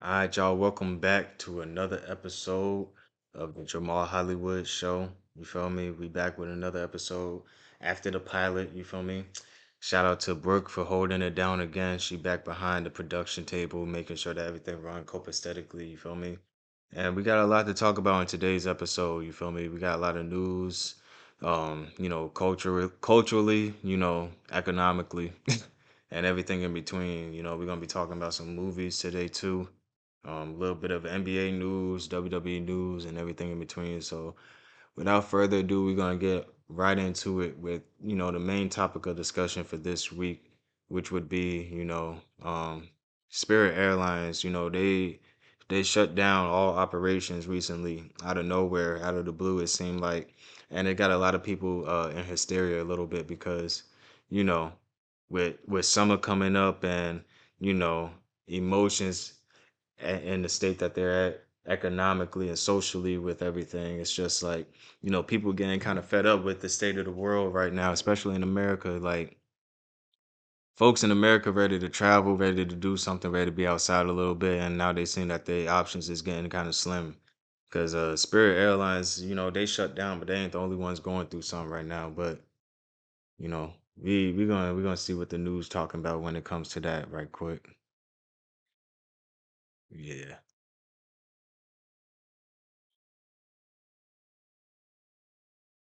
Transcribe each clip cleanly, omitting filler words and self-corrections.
All right, y'all. Welcome back to another episode of the Jamal Hollywood Show. You feel me? We back with another episode after the pilot. You feel me? Shout out to Brooke for holding it down again. She back behind the production table, making sure that everything run copacetically. You feel me? And we got a lot to talk about in today's episode. You feel me? We got a lot of news, culturally, economically, and everything in between. We're gonna be talking about some movies today too, a little bit of NBA news, WWE news, and everything in between. So, without further ado, we're gonna get right into it with the main topic of discussion for this week, which would be Spirit Airlines. They shut down all operations recently out of nowhere, out of the blue. It seemed like, and it got a lot of people in hysteria a little bit because you know with summer coming up and you know emotions in the state that they're at economically and socially with everything. It's just like, people getting kind of fed up with the state of the world right now, especially in America. Like, folks in America ready to travel, ready to do something, ready to be outside a little bit. And now they seeing that the options is getting kind of slim. Because Spirit Airlines, they shut down, but they ain't the only ones going through something right now. But, we're gonna see what the news talking about when it comes to that right quick. Yeah.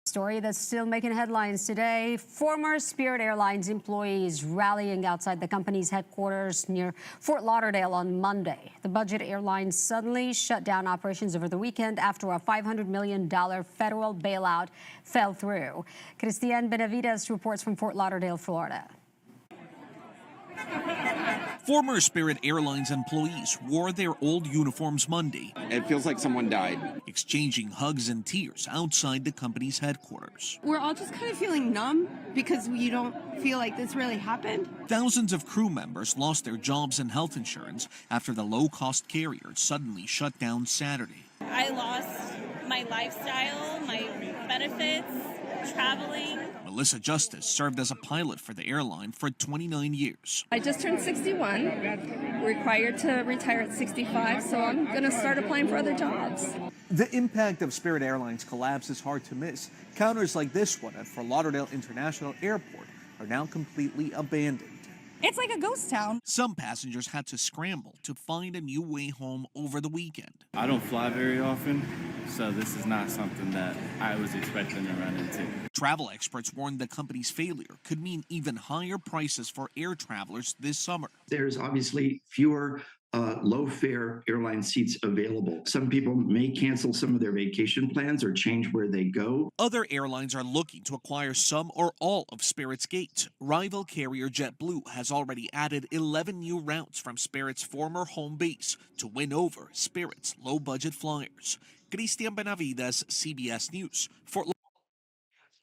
Story that's still making headlines today. Former Spirit Airlines employees rallying outside the company's headquarters near Fort Lauderdale on Monday. The budget airline suddenly shut down operations over the weekend after a $500 million federal bailout fell through. Christian Benavides reports from Fort Lauderdale, Florida. Former Spirit Airlines employees wore their old uniforms Monday, It feels like someone died. exchanging hugs and tears outside the company's headquarters. We're all just kind of feeling numb because you don't feel like this really happened. Thousands of crew members lost their jobs and health insurance after the low-cost carrier suddenly shut down Saturday. I lost my lifestyle, my benefits, traveling. Melissa Justice served as a pilot for the airline for 29 years. I just turned 61, required to retire at 65, so I'm going to start applying for other jobs. The impact of Spirit Airlines' collapse is hard to miss. Counters like this one at Fort Lauderdale International Airport are now completely abandoned. It's like a ghost town. Some passengers had to scramble to find a new way home over the weekend. I don't fly very often, so this is not something that I was expecting to run into. Travel experts warned the company's failure could mean even higher prices for air travelers this summer. There's obviously fewer low-fare airline seats available. Some people may cancel some of their vacation plans or change where they go. Other airlines are looking to acquire some or all of Spirit's gates. Rival carrier JetBlue has already added 11 new routes from Spirit's former home base to win over Spirit's low-budget flyers. Christian Benavides, CBS News, Fort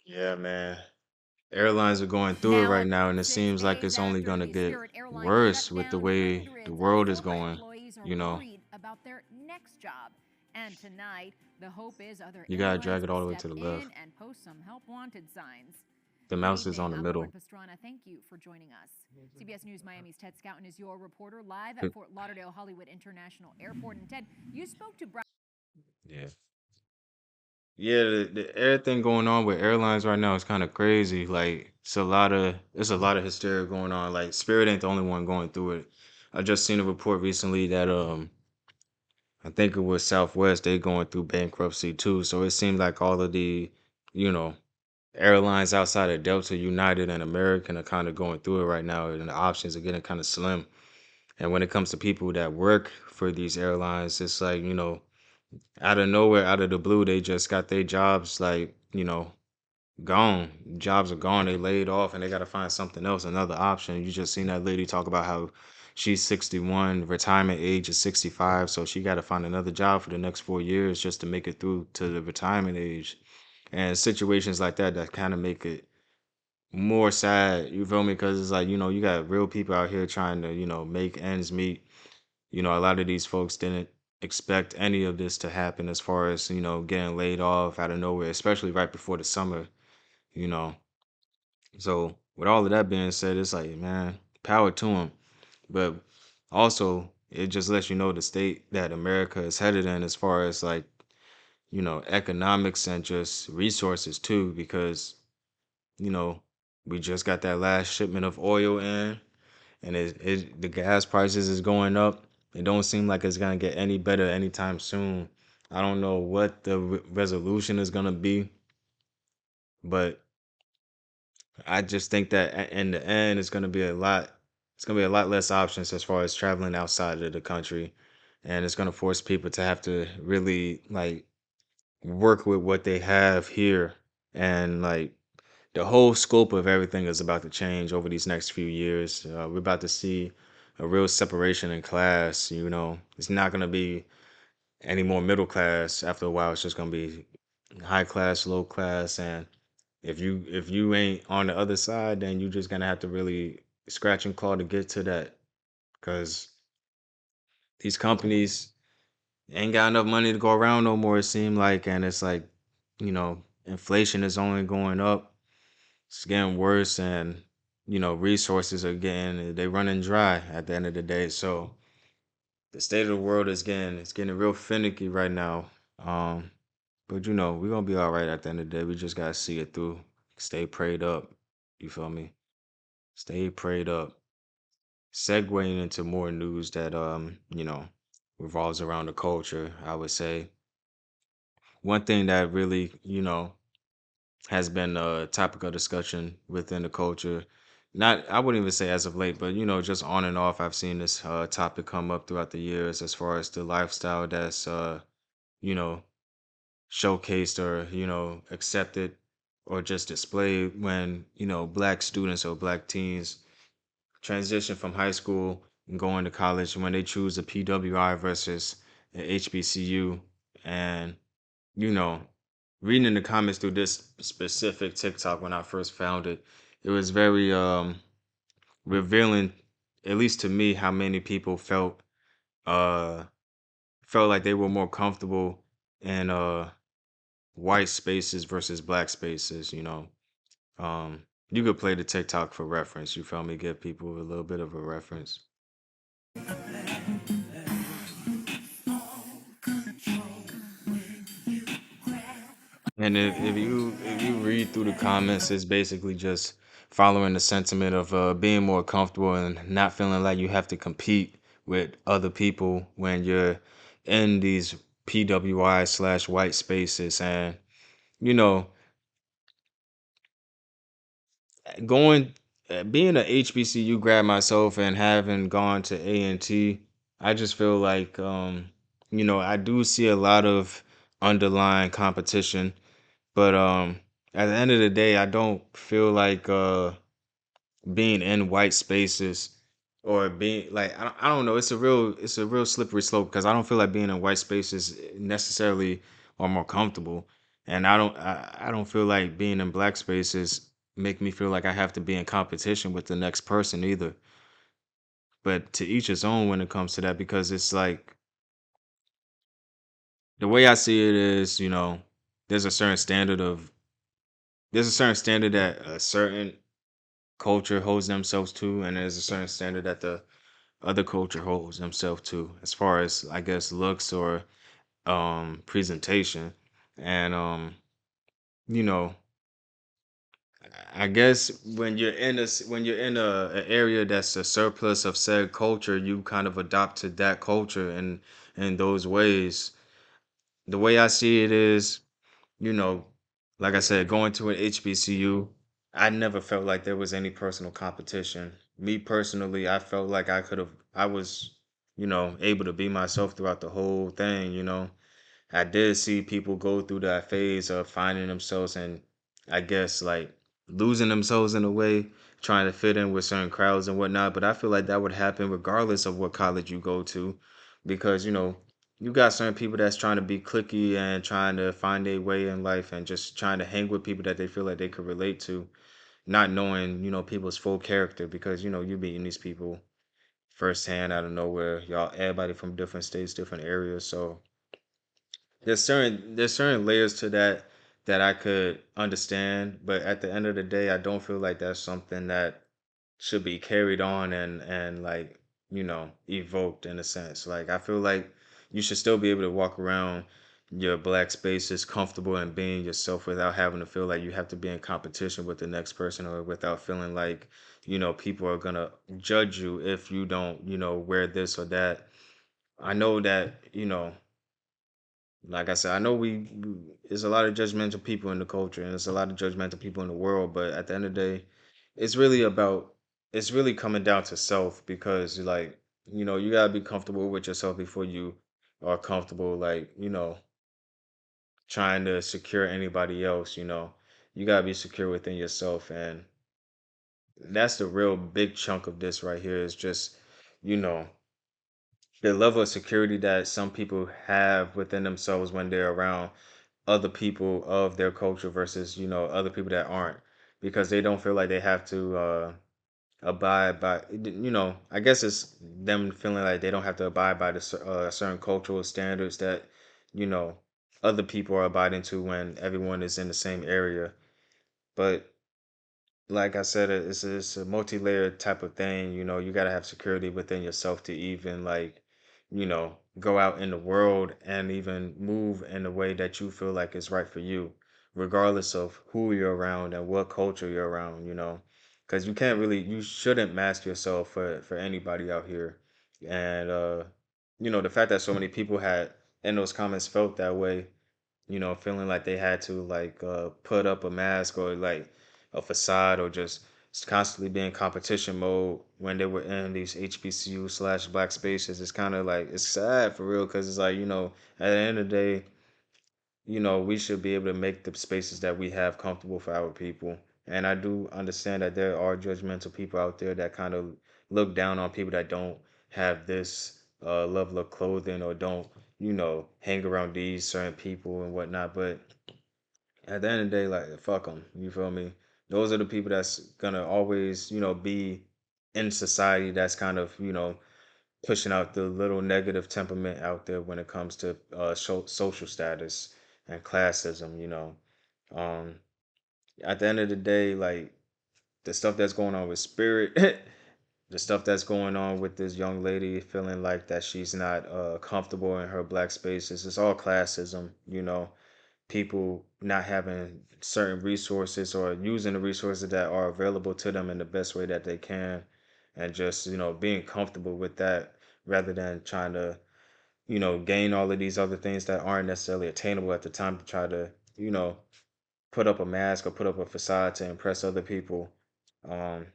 Yeah, man. Airlines are going through it Now right at now, and it 6 seems like days it's only after going to the get Spirit Airlines worse shut with the down, way the hundreds world of is former going. employees are You know, worried about their next job. And tonight, the hope is other you got to drag airlines it all will the way step to the in left. and post some help wanted signs. The Good mouse is on evening. the I'm Lauren middle. Pastrana. Thank you for joining us. CBS News Miami's Ted Scouten is your reporter live at Fort Lauderdale Hollywood International Airport. And Ted, you spoke to Brian. Yeah. Yeah, everything going on with airlines right now is kind of crazy. Like it's a lot of hysteria going on. Like Spirit ain't the only one going through it. I just seen a report recently that I think it was Southwest, they going through bankruptcy too. So it seemed like all of the, you know, airlines outside of Delta, United, and American are kind of going through it right now, and the options are getting kind of slim. And when it comes to people that work for these airlines, it's like, out of nowhere, out of the blue, they just got their jobs like, gone. Jobs are gone. They laid off and they got to find something else, another option. You just seen that lady talk about how she's 61, retirement age is 65, so she got to find another job for the next 4 years just to make it through to the retirement age. And situations like that kind of make it more sad. You feel me? Because it's like, you got real people out here trying to, make ends meet. A lot of these folks didn't expect any of this to happen as far as, getting laid off out of nowhere, especially right before the summer, you know. So with all of that being said, it's like, man, power to them. But also, it just lets you know the state that America is headed in as far as like, economics and just resources too, because, you know, we just got that last shipment of oil in, and the gas prices is going up. It don't seem like it's gonna get any better anytime soon. I don't know what the resolution is gonna be, but I just think that in the end, it's gonna be a lot. It's gonna be a lot less options as far as traveling outside of the country, and it's gonna force people to have to really like work with what they have here, and like the whole scope of everything is about to change over these next few years. We're about to see a real separation in class. It's not gonna be any more middle class. After a while, it's just gonna be high class, low class, and if you ain't on the other side, then you just gonna have to really scratch and claw to get to that, because these companies ain't got enough money to go around no more. It seems like, and it's like, inflation is only going up. It's getting worse, and resources are they running dry at the end of the day. So the state of the world is getting real finicky right now. Um, but we're gonna be all right at the end of the day. We just gotta see it through. Stay prayed up. You feel me? Stay prayed up. Segueing into more news that revolves around the culture, I would say one thing that really, has been a topic of discussion within the culture. Not, I wouldn't even say as of late, but just on and off, I've seen this topic come up throughout the years as far as the lifestyle that's you know, showcased or accepted or just displayed when black students or black teens transition from high school and going to college, when they choose a PWI versus an HBCU. And you know reading in the comments through this specific TikTok when I first found it, it was very revealing, at least to me, how many people uh felt like they were more comfortable in white spaces versus black spaces. You could play the TikTok for reference. You feel me? Give people a little bit of a reference. And if you read through the comments, it's basically just following the sentiment of being more comfortable and not feeling like you have to compete with other people when you're in these PWI/white spaces. And you know, going being a HBCU grad myself and having gone to A&T, I just feel like I do see a lot of underlying competition. But at the end of the day, I don't feel like being in white spaces or being like I don't know. It's a real slippery slope, because I don't feel like being in white spaces necessarily are more comfortable, and I don't feel like being in black spaces make me feel like I have to be in competition with the next person either. But to each his own when it comes to that, because it's like the way I see it is, there's a certain standard of there's a certain standard that a certain culture holds themselves to, and there's a certain standard that the other culture holds themselves to, as far as I guess looks or presentation. And you know, I guess when you're in a area that's a surplus of said culture, you kind of adopt to that culture and in those ways. The way I see it is, you know, like I said, going to an HBCU, I never felt like there was any personal competition. Me personally, I felt like I was, able to be myself throughout the whole thing. I did see people go through that phase of finding themselves and I guess like losing themselves in a way, trying to fit in with certain crowds and whatnot. But I feel like that would happen regardless of what college you go to, because you got certain people that's trying to be clicky and trying to find their way in life and just trying to hang with people that they feel like they could relate to, not knowing people's full character, because you meeting these people firsthand out of nowhere. Y'all, everybody from different states, different areas, so there's certain layers to that I could understand, but at the end of the day, I don't feel like that's something that should be carried on and like evoked in a sense. Like I feel like you should still be able to walk around your black spaces comfortable and being yourself without having to feel like you have to be in competition with the next person, or without feeling like, people are gonna judge you if you don't, wear this or that. I know that, like I said, I know there's a lot of judgmental people in the culture, and there's a lot of judgmental people in the world, but at the end of the day, it's really about it's really coming down to self, because like, you gotta be comfortable with yourself before you are comfortable, like, trying to secure anybody else, you gotta be secure within yourself. And that's the real big chunk of this right here, is just, you know, the level of security that some people have within themselves when they're around other people of their culture versus, other people that aren't, because they don't feel like they have to abide by, I guess it's them feeling like they don't have to abide by the certain cultural standards that, you know other people are abiding to when everyone is in the same area. But like I said, it's a multi-layered type of thing. You gotta have security within yourself to even, like, go out in the world and even move in the way that you feel like is right for you, regardless of who you're around and what culture you're around. Because you shouldn't mask yourself for anybody out here. And the fact that so many people had in those comments felt that way, feeling like they had to, like, put up a mask or like a facade, or just constantly be in competition mode when they were in these HBCU/black spaces. It's kind of like, it's sad for real, because it's like, at the end of the day, we should be able to make the spaces that we have comfortable for our people. And I do understand that there are judgmental people out there that kind of look down on people that don't have this level of clothing, or don't, hang around these certain people and whatnot. But at the end of the day, like, fuck them. You feel me? Those are the people that's gonna always, be in society, that's kind of, pushing out the little negative temperament out there when it comes to social status and classism. Um, at the end of the day, like, the stuff that's going on with Spirit, the stuff that's going on with this young lady feeling like that she's not comfortable in her black spaces, it's all classism. People not having certain resources, or using the resources that are available to them in the best way that they can, and just, being comfortable with that, rather than trying to, gain all of these other things that aren't necessarily attainable at the time, to try to, you know put up a mask or put up a facade to impress other people. um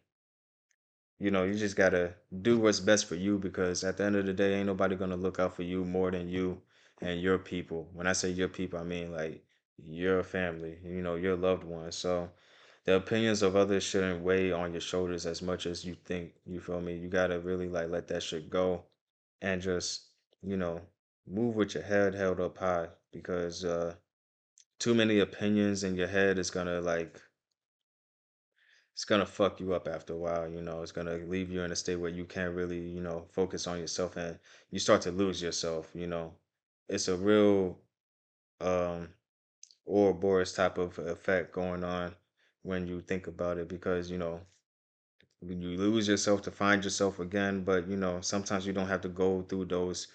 you just gotta do what's best for you, because at the end of the day, ain't nobody gonna look out for you more than you and your people. When I say your people, I mean, like, your family, your loved ones. So the opinions of others shouldn't weigh on your shoulders as much as you think. You feel me? You gotta really, like, let that shit go, and just, you know, move with your head held up high, because too many opinions in your head is gonna, like, it's gonna fuck you up after a while. It's gonna leave you in a state where you can't really, focus on yourself, and you start to lose yourself. It's a real um Ouroboros type of effect going on when you think about it, because you lose yourself to find yourself again. But sometimes you don't have to go through those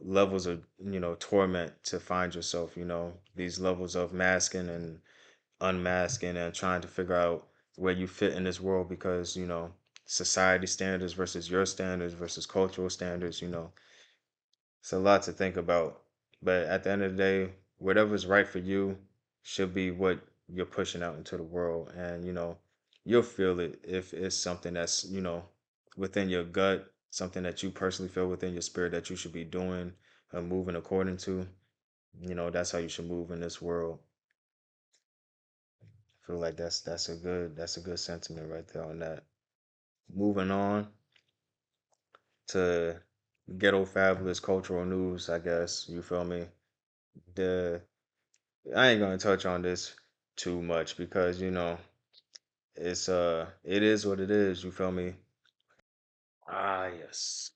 levels of, torment to find yourself. These levels of masking and unmasking, and trying to figure out where you fit in this world, because society standards versus your standards versus cultural standards. It's a lot to think about. But at the end of the day, whatever's right for you should be what you're pushing out into the world. And you'll feel it if it's something that's, within your gut, something that you personally feel within your spirit that you should be doing and moving according to. That's how you should move in this world. I feel like that's a good sentiment right there on that. Moving on to ghetto fabulous cultural news, I guess. You feel me? The I ain't gonna touch on this too much, because it is what it is. You feel me? Ah, yes.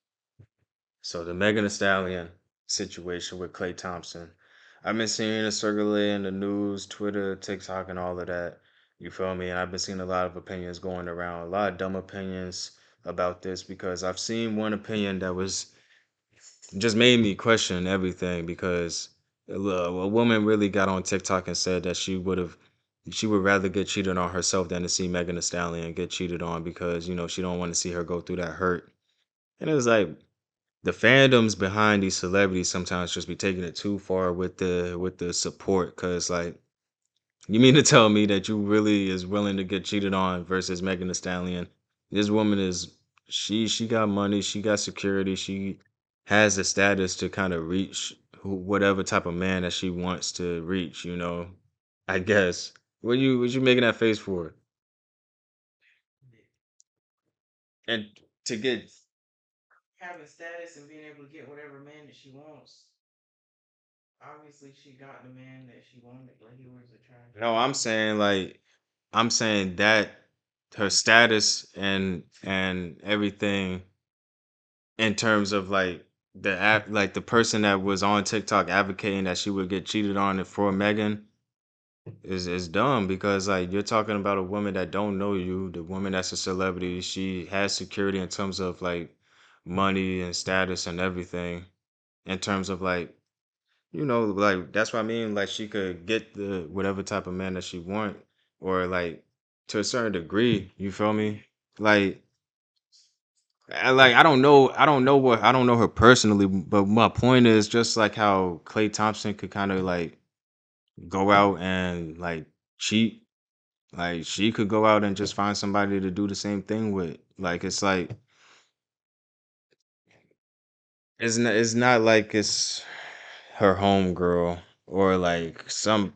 So the Megan Thee Stallion situation with Clay Thompson, I've been seeing it circulate in the news, Twitter, TikTok, and all of that. You feel me? And I've been seeing a lot of opinions going around, a lot of dumb opinions, about this because I've seen one opinion that was just made me question everything because a woman really got on TikTok and said that she would rather get cheated on herself than to see Megan Thee Stallion get cheated on because she don't want to see her go through that hurt. And it was like the fandoms behind these celebrities sometimes just be taking it too far with the support because like you mean to tell me that you really is willing to get cheated on versus Megan Thee Stallion? This woman is she got money, she got security, she has the status to kind of reach whatever type of man that she wants to reach. I guess. What you making that face for? And to get Having status and being able to get whatever man that she wants. Obviously, she got the man that she wanted, but he was attractive. no, I'm saying that her status and everything in terms of like like the person that was on TikTok advocating that she would get cheated on for Megan is dumb because like you're talking about a woman that don't know you, the woman that's a celebrity, she has security in terms of like money and status and everything in terms of like that's what I mean, like she could get the whatever type of man that she want or like to a certain degree, you feel me? Like I don't know her personally, but my point is just like how Clay Thompson could kind of like go out and like cheat. Like she could go out and just find somebody to do the same thing with. Like it's not like it's her home girl or like some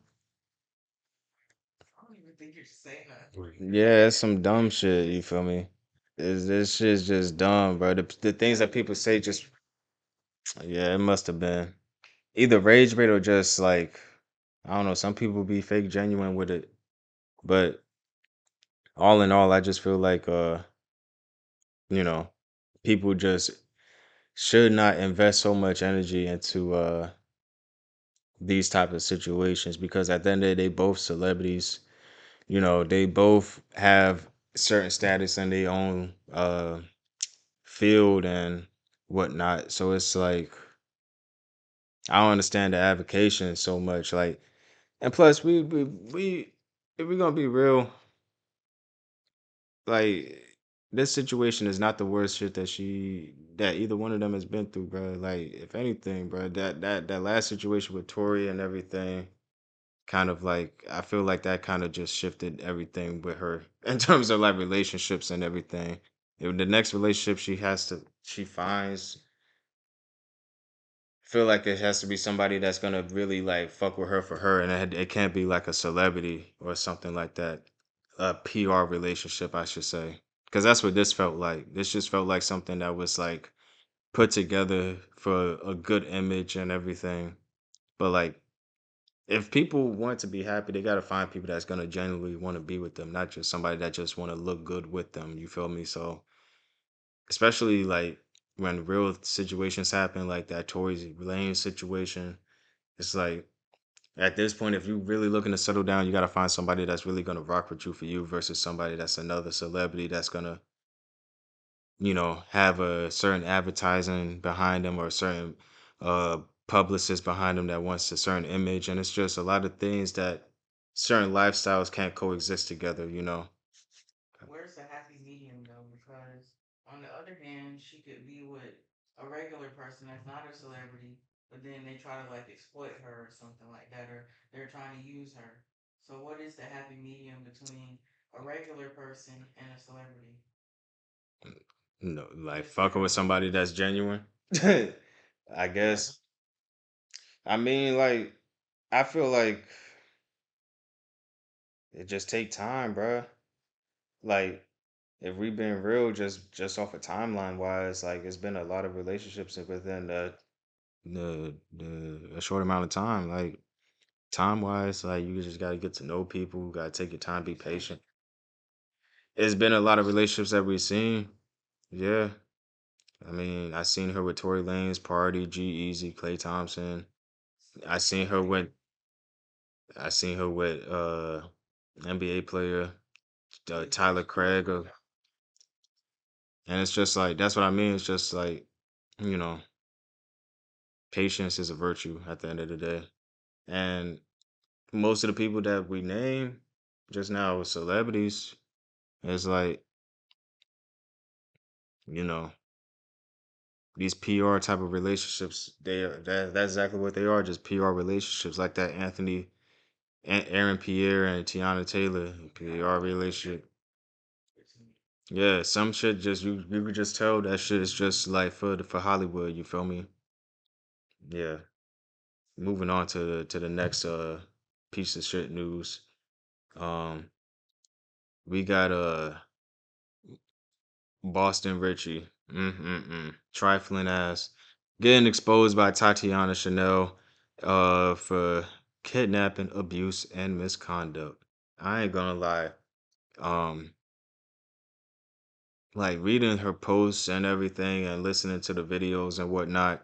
I don't even think you're saying that. yeah, it's some dumb shit, you feel me? This shit's just dumb, bro. The things that people say just yeah, it must have been. Either rage bait or just like I don't know, some people be fake genuine with it. But all in all, I just feel like you know, people just should not invest so much energy into these type of situations because at the end of the day, both celebrities, they both have certain status in their own field and whatnot. So it's like I don't understand the advocation so much. Like and plus we if we're gonna be real, like this situation is not the worst shit that either one of them has been through, bro. Like if anything, bro, that last situation with Tori and everything, kind of like I feel like that kind of just shifted everything with her in terms of like relationships and everything. If the next relationship she finds, feel like it has to be somebody that's gonna really like fuck with her for her, and it can't be like a celebrity or something like that. A PR relationship, I should say, because that's what this felt like. This just felt like something that was like put together for a good image and everything. But like, if people want to be happy, they gotta find people that's gonna genuinely want to be with them, not just somebody that just want to look good with them. You feel me? So especially like when real situations happen, like that Tory Lane situation. It's like at this point, if you're really looking to settle down, you got to find somebody that's really going to rock with you for you versus somebody that's another celebrity that's going to, have a certain advertising behind them or a certain uh, publicist behind them that wants a certain image. And it's just a lot of things that certain lifestyles can't coexist together. Where's the happy medium though? Because on the other hand, she could be with a regular person that's not a celebrity, but then they try to like exploit her or something like that, or they're trying to use her. So what is the happy medium between a regular person and a celebrity? No, like Just their fucking with somebody abilities. that's genuine. I Yeah. guess. I mean, like, I feel like it just take time, bruh. Like, if we been real, just off of timeline wise, like it's been a lot of relationships within the a short amount of time. Like time wise, like you just gotta get to know people, gotta take your time, be patient. It's been a lot of relationships that we've seen. Yeah. I mean, I seen her with Tory Lanez, Party, G Easy, Clay Thompson. I seen her with I seen her with NBA player Big Tyler fish. Craig, And it's just like that's what I mean. It's just like, you know, patience is a virtue at the end of the day. And most of the people that we name just now with celebrities, it's like, you know, these PR type of relationships, that's exactly what they are, just PR relationships like that Aaron Pierre and Tiana Taylor PR relationship. Yeah, some shit just you could just tell that shit is just like for Hollywood, you feel me? Yeah. Moving on to the next piece of shit news. Um we got Boston Richie. Trifling ass. Getting exposed by Tatiana Chanel for kidnapping, abuse, and misconduct. I ain't gonna lie. Um like reading her posts and everything and listening to the videos and whatnot,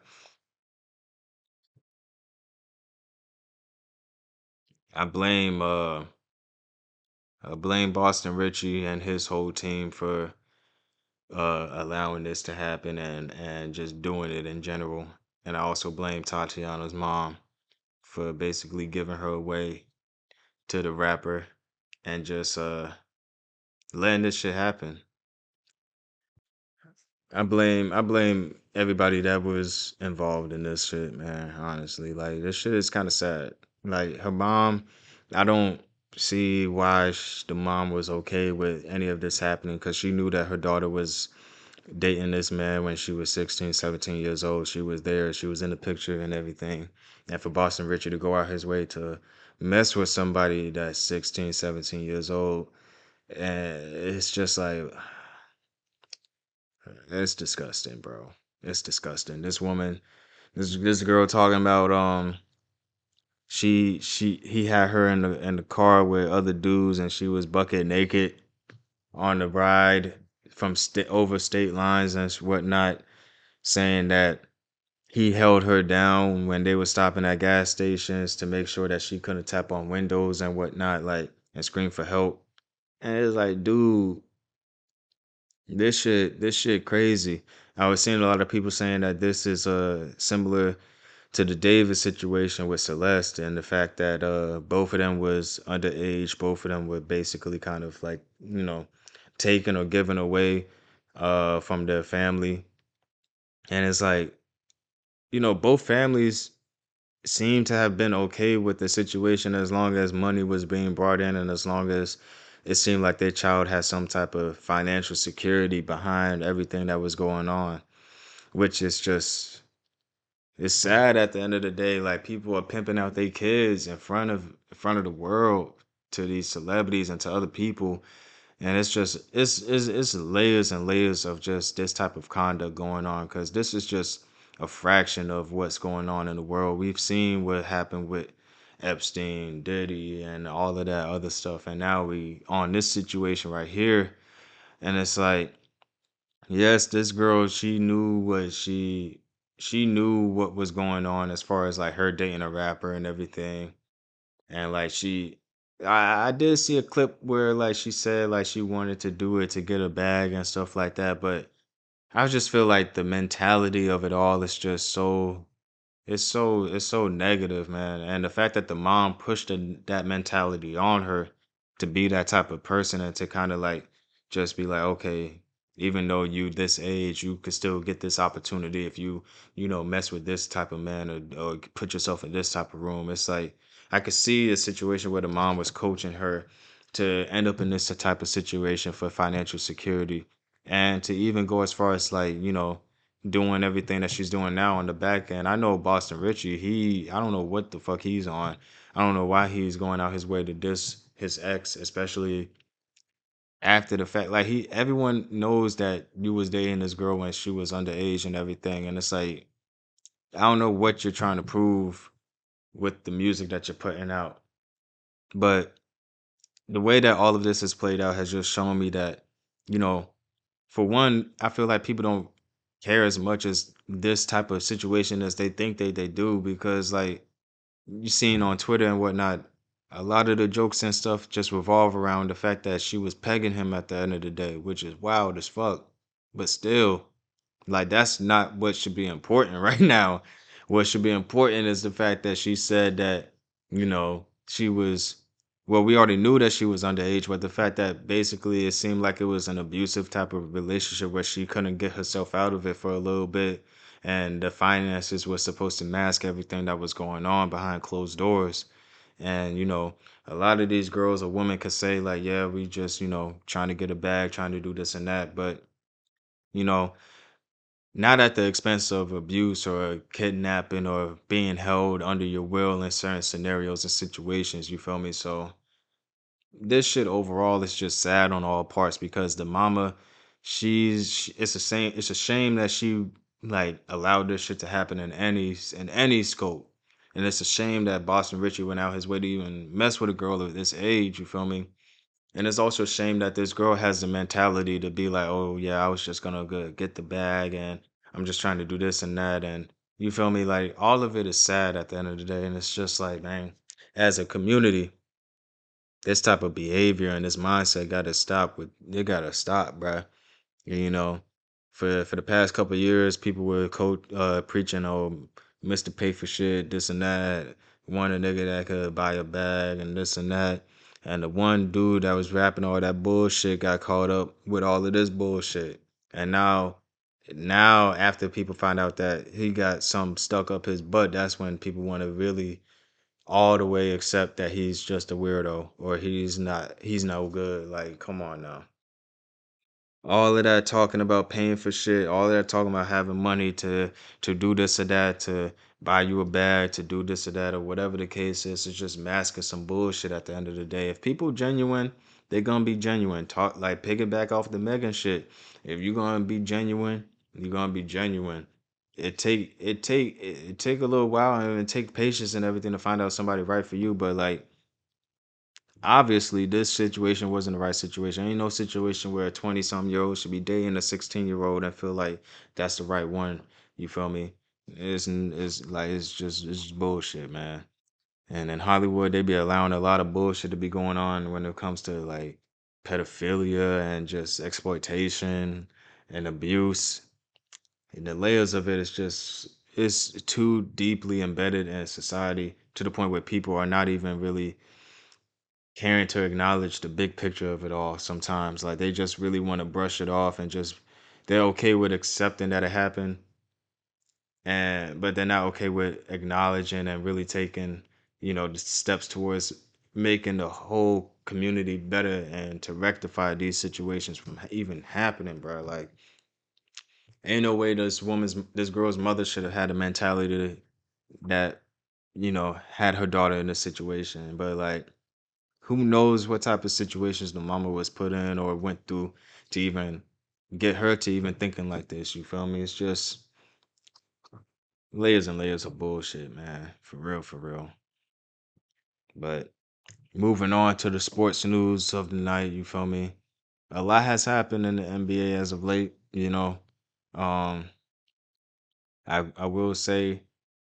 I blame Boston Richie and his whole team for allowing this to happen and just doing it in general. And I also blame Tatiana's mom for basically giving her away to the rapper and just letting this shit happen. I blame everybody that was involved in this shit, man. Honestly, like this shit is kind of sad. Like her mom, I don't see why the mom was okay with any of this happening because she knew that her daughter was dating this man when she was 16, 17 years old. She was there, she was in the picture and everything. And for Boston Richard to go out his way to mess with somebody that's 16, 17 years old, and it's just like it's disgusting, bro. It's disgusting. This woman, this girl talking about he had her in the car with other dudes and she was bucket naked on the ride from over state lines and whatnot, saying that he held her down when they were stopping at gas stations to make sure that she couldn't tap on windows and whatnot, like and scream for help. And it's like, dude, this shit crazy. I was seeing a lot of people saying that this is similar to the Davis situation with Celeste and the fact that both of them was underage, both of them were basically kind of like, taken or given away from their family. And it's like, both families seem to have been okay with the situation as long as money was being brought in and as long as it seemed like their child had some type of financial security behind everything that was going on, which is just it's sad at the end of the day. Like people are pimping out their kids in front of the world to these celebrities and to other people, and it's just it's layers and layers of just this type of conduct going on because this is just a fraction of what's going on in the world. We've seen what happened with Epstein, Diddy, and all of that other stuff, and now we on this situation right here, and it's like, yes, this girl, she knew what was going on as far as like her dating a rapper and everything. And like I did see a clip where like she said like she wanted to do it to get a bag and stuff like that, but I just feel like the mentality of it all is just it's so negative, man. And the fact that the mom pushed that mentality on her to be that type of person and to kind of like just be like, okay, even though you this age, you could still get this opportunity if you mess with this type of man or put yourself in this type of room. It's like I could see a situation where the mom was coaching her to end up in this type of situation for financial security and to even go as far as like, doing everything that she's doing now on the back end. I know Boston Richie, I don't know what the fuck he's on. I don't know why he's going out his way to diss his ex, especially after the fact. Like everyone knows that you was dating this girl when she was underage and everything. And it's like, I don't know what you're trying to prove with the music that you're putting out. But the way that all of this has played out has just shown me that, you know, for one, I feel like people don't care as much as this type of situation as they think they do because like you seen on Twitter and whatnot, a lot of the jokes and stuff just revolve around the fact that she was pegging him at the end of the day, which is wild as fuck. But still, like that's not what should be important right now. What should be important is the fact that she said that, she was, well, we already knew that she was underage, but the fact that basically it seemed like it was an abusive type of relationship where she couldn't get herself out of it for a little bit. And the finances were supposed to mask everything that was going on behind closed doors. And, a lot of these girls or women could say, like, yeah, we just, trying to get a bag, trying to do this and that. But, you know, not at the expense of abuse or kidnapping or being held under your will in certain scenarios and situations. You feel me? So this shit overall is just sad on all parts because the mama, it's a shame that she like allowed this shit to happen in any scope. And it's a shame that Boston Richie went out his way to even mess with a girl of this age, you feel me? And it's also a shame that this girl has the mentality to be like, oh yeah, I was just gonna go get the bag and I'm just trying to do this and that. And you feel me? Like all of it is sad at the end of the day. And it's just like, man, as a community, this type of behavior and this mindset gotta stop with it gotta stop, bruh. You know, for the past couple of years, people were preaching, "Oh, Mister Pay for shit, this and that." Want a nigga that could buy a bag and this and that. And the one dude that was rapping all that bullshit got caught up with all of this bullshit. And now after people find out that he got some stuck up his butt, that's when people want to really all the way accept that he's just a weirdo or he's no good. Like, come on now. All of that talking about paying for shit, all of that talking about having money to do this or that, to buy you a bag, to do this or that, or whatever the case is just masking some bullshit at the end of the day. If people genuine, they're gonna be genuine. Talk like piggyback off the Megan shit. If you're gonna be genuine, you're gonna be genuine. It take a little while and it take patience and everything to find out somebody right for you, but like obviously this situation wasn't the right situation. Ain't no situation where a 20 something year old should be dating a 16-year-old and feel like that's the right one. You feel me? It's bullshit, man. And in Hollywood, they be allowing a lot of bullshit to be going on when it comes to like pedophilia and just exploitation and abuse. And the layers of it is just it's too deeply embedded in society to the point where people are not even really caring to acknowledge the big picture of it all sometimes. Like they just really want to brush it off and just they're okay with accepting that it happened and but they're not okay with acknowledging and really taking, the steps towards making the whole community better and to rectify these situations from even happening, bro. Like ain't no way this girl's mother should have had a mentality that, had her daughter in this situation. But like who knows what type of situations the mama was put in or went through to even get her to even thinking like this. You feel me? It's just layers and layers of bullshit, man. For real, for real. But moving on to the sports news of the night, you feel me? A lot has happened in the NBA as of late, Um, I will say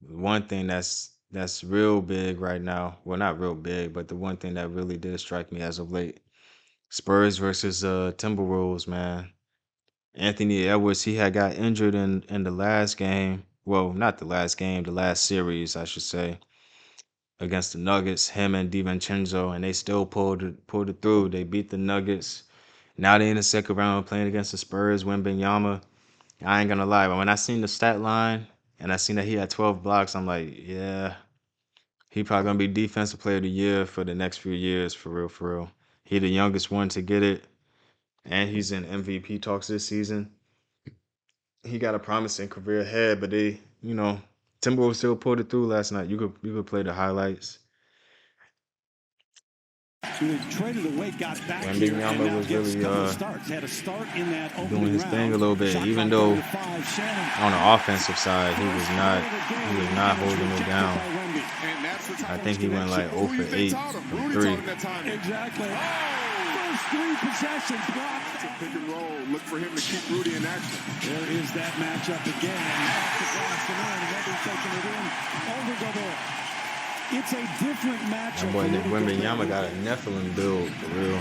one thing that's real big right now. Well, not real big, but the one thing that really did strike me as of late. Spurs versus Timberwolves, man. Anthony Edwards, he had got injured in the last game. Well, not the last game, the last series, I should say, against the Nuggets. Him and DiVincenzo, and they still pulled it through. They beat the Nuggets. Now they in the second round playing against the Spurs. Wembanyama. I ain't gonna lie, but when I seen the stat line and I seen that he had 12 blocks, I'm like, yeah, he probably gonna be defensive player of the year for the next few years, for real, for real. He the youngest one to get it, and he's in MVP talks this season. He got a promising career ahead, but Timberwolves still pulled it through last night. You could play the highlights. So they traded away, got back And here, Big and Yama now was gets a really couple of starts. Had a start in that doing opening his thing a round. little bit, Shot even clock though down to 5. Shannon. on the offensive side he was not holding it down. I think he went like 0 for 8 from 3. Exactly. First 3 possessions blocked. Pick and roll. Look for him to keep Rudy in action. There is that matchup again. Wemby's taking it in. Over Gobert. It's a different matchup. That boy Wembanyama got a Nephilim build for real.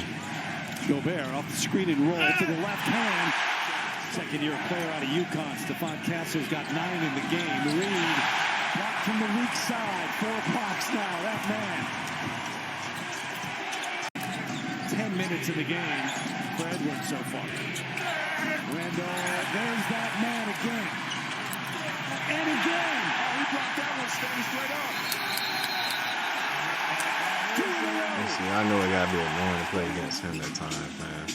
Gobert off the screen and roll to the left hand. Second-year player out of UConn, Stephon Castle's got 9 in the game. Reed, blocked from the weak side. 4 blocks now, that man. 10 minutes in the game for Edwards so far. Randall, there's that man again. And again. Oh, he blocked that one, standing straight up. See, I know it gotta be annoying to play against him at times, man.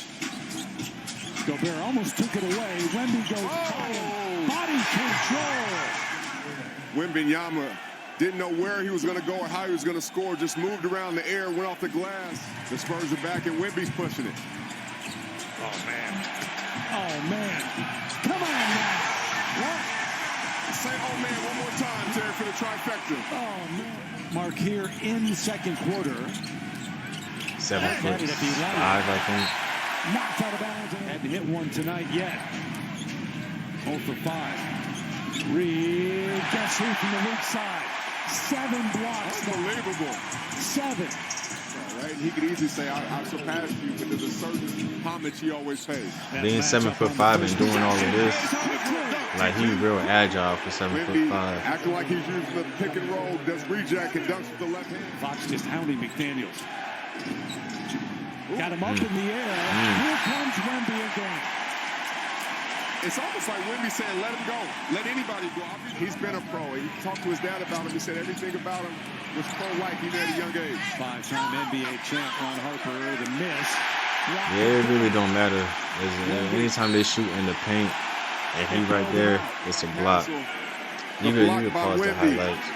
Gobert almost took it away. Wemby goes body control. Wembanyama didn't know where he was going to go or how he was going to score. Just moved around the air, went off the glass. The Spurs are back, and Wemby's pushing it. Oh, man. Oh, man. Come on now. What? Say, oh, man, one more time, Terry, for the trifecta. Oh, man. Mark here in the second quarter. 7'5", I think. Knocked out of bounds and hadn't hit one tonight yet. 0 for 5. Reed gets through from the weak side. 7 blocks. Unbelievable. 7. All right, he could easily say, I surpassed you, but there's a certain homage he always pays. Being 7'5" and doing all of this, like he real agile for 7'5". Acting like he's using the pick and roll, does reject and dunks with the left hand. Fox just hounding McDaniels. Got him up in the air. Here comes Wemby again. It's almost like Wemby saying, let him go. Let anybody go. He's been a pro. He talked to his dad about him. He said everything about him was pro-like even at a young age. 5-time NBA champ Ron Harper, the miss. Yeah, it really don't matter. Anytime they shoot in the paint and he right there, it's a block. You could pause the highlights.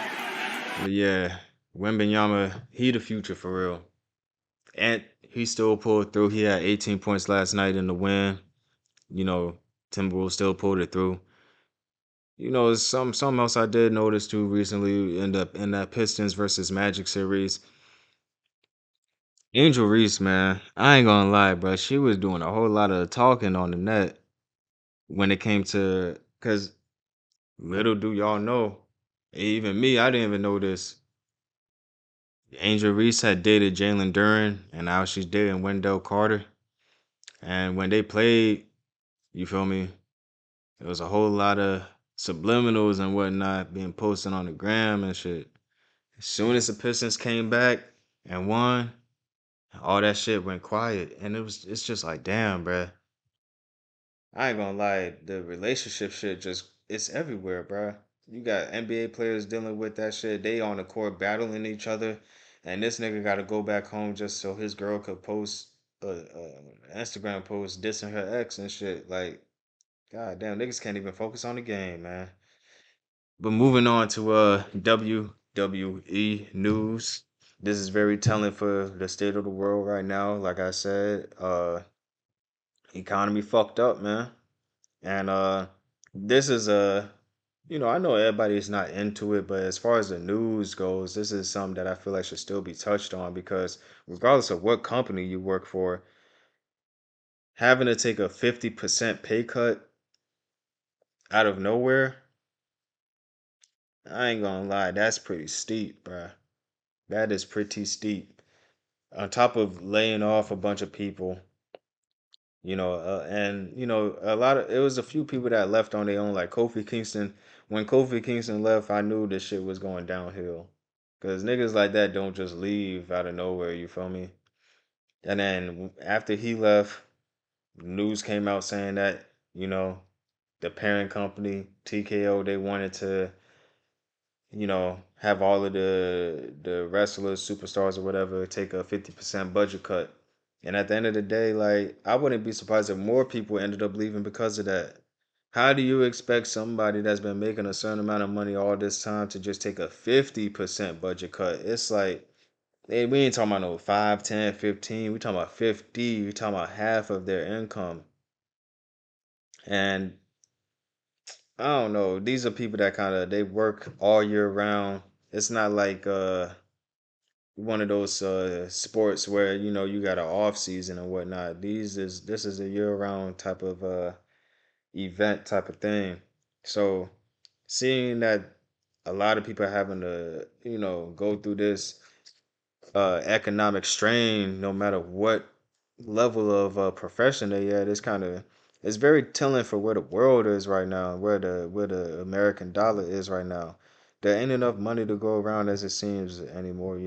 But yeah, Wembanyama, he the future for real. And he still pulled through. He had 18 points last night in the win. You know, Timberwolves still pulled it through. You know, something else I did notice too recently in that Pistons versus Magic series. Angel Reese, man, I ain't gonna lie, bro. She was doing a whole lot of talking on the net when it came to, cause little do y'all know, even me, I didn't even know this. Angel Reese had dated Jalen Duren, and now she's dating Wendell Carter. And when they played, you feel me? There was a whole lot of subliminals and whatnot being posted on the gram and shit. As soon as the Pistons came back and won, all that shit went quiet. And it's just like, damn, bruh. I ain't gonna lie, the relationship shit it's everywhere, bruh. You got NBA players dealing with that shit. They on the court battling each other. And this nigga gotta go back home just so his girl could post a Instagram post dissing her ex and shit. Like, god damn, niggas can't even focus on the game, man. But moving on to WWE news. This is very telling for the state of the world right now. Like I said, economy fucked up, man. And this is I know everybody's not into it, but as far as the news goes, this is something that I feel like should still be touched on because regardless of what company you work for, having to take a 50% pay cut out of nowhere, I ain't gonna lie, that's pretty steep, bruh. That is pretty steep. On top of laying off a bunch of people, and it was a few people that left on their own, like Kofi Kingston. When Kofi Kingston left, I knew this shit was going downhill. Cause niggas like that don't just leave out of nowhere, you feel me? And then after he left, news came out saying that, you know, the parent company, TKO, they wanted to, have all of the wrestlers, superstars or whatever, take a 50% budget cut. And at the end of the day, like, I wouldn't be surprised if more people ended up leaving because of that. How do you expect somebody that's been making a certain amount of money all this time to just take a 50% budget cut? It's like, hey, we ain't talking about no 5, 10, 15. We talking about 50. We talking about half of their income. And I don't know. These are people that they work all year round. It's not like one of those sports where you got an off season and whatnot. This is a year round type of event type of thing. So seeing that a lot of people are having to go through this economic strain, no matter what level of profession they at, it's kind of it's very telling for where the world is right now, where the American dollar is right now. There ain't enough money to go around as it seems anymore.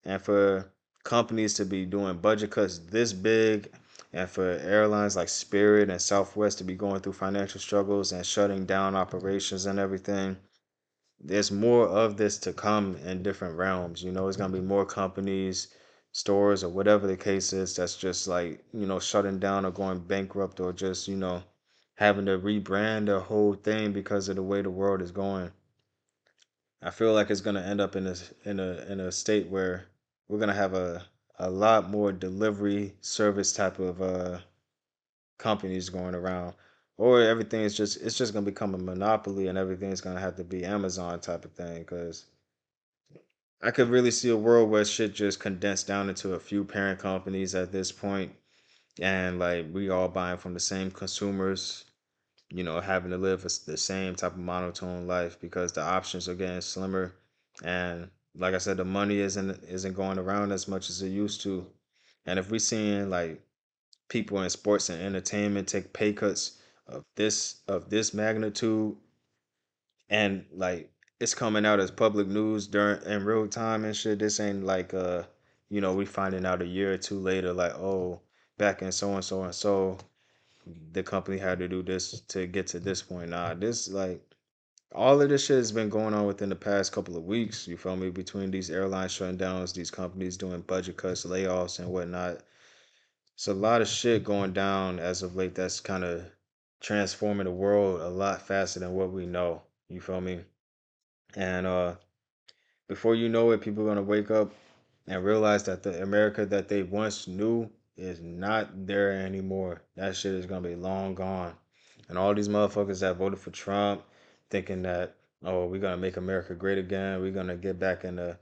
And for companies to be doing budget cuts this big, and for airlines like Spirit and Southwest to be going through financial struggles and shutting down operations and everything, there's more of this to come in different realms. It's gonna be more companies, stores, or whatever the case is that's just like, shutting down or going bankrupt or just, having to rebrand the whole thing because of the way the world is going. I feel like it's gonna end up in a state where we're gonna have a lot more delivery service type of companies going around. Or everything is just it's just gonna become a monopoly and everything's gonna have to be Amazon type of thing. Cause I could really see a world where shit just condensed down into a few parent companies at this point, and like we all buying from the same consumers, having to live the same type of monotone life because the options are getting slimmer, and like I said, the money isn't going around as much as it used to. And if we seeing like people in sports and entertainment take pay cuts of this magnitude, and like it's coming out as public news during in real time and shit. This ain't like we finding out a year or two later, like, oh, back in so and so and so, the company had to do this to get to this point. Nah, this like all of this shit has been going on within the past couple of weeks. You feel me? Between these airlines shutting down, these companies doing budget cuts, layoffs, and whatnot. It's a lot of shit going down as of late that's kind of transforming the world a lot faster than what we know. You feel me? And before you know it, people are gonna wake up and realize that the America that they once knew is not there anymore. That shit is gonna be long gone. And all these motherfuckers that voted for Trump, thinking that, oh, we're gonna make America great again, we're gonna get back in a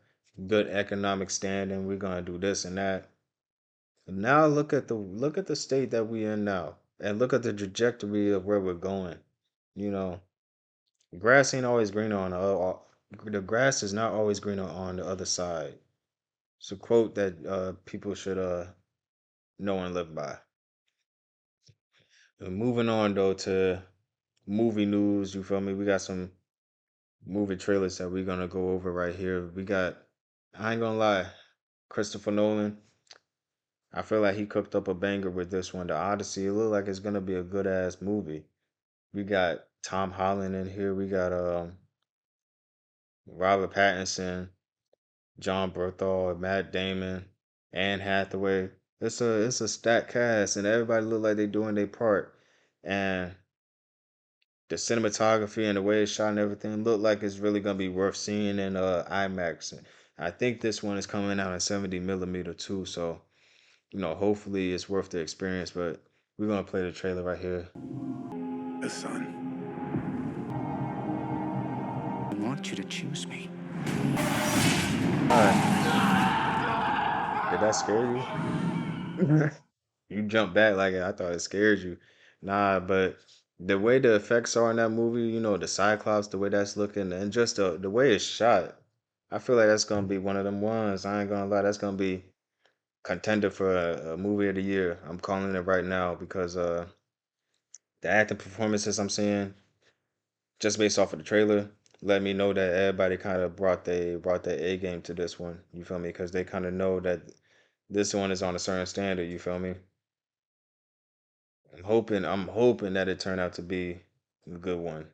good economic standing, we're gonna do this and that. Now look at the state that we in now, and look at the trajectory of where we're going. You know, grass ain't always greener on the grass is not always greener on the other side. It's a quote that people should know and live by. And moving on though to movie news, you feel me? We got some movie trailers that we're gonna go over right here. I ain't gonna lie, Christopher Nolan. I feel like he cooked up a banger with this one. The Odyssey. It look like it's gonna be a good ass movie. We got Tom Holland in here. We got Robert Pattinson, John Berthal, Matt Damon, Anne Hathaway. It's a stacked cast, and everybody look like they doing their part. And the cinematography and the way it's shot and everything look like it's really gonna be worth seeing in IMAX. I think this one is coming out in 70 millimeter too, so hopefully it's worth the experience. But we're gonna play the trailer right here. The son. I want you to choose me. All right, did that scare you? You jumped back like I thought it scared you. Nah, but the way the effects are in that movie, the Cyclops, the way that's looking, and just the way it's shot, I feel like that's gonna be one of them ones. I ain't gonna lie, that's gonna be contender for a movie of the year. I'm calling it right now because the acting performances I'm seeing, just based off of the trailer, let me know that everybody kind of brought their A game to this one. You feel me? Because they kind of know that this one is on a certain standard. You feel me? I'm hoping that it turned out to be a good one.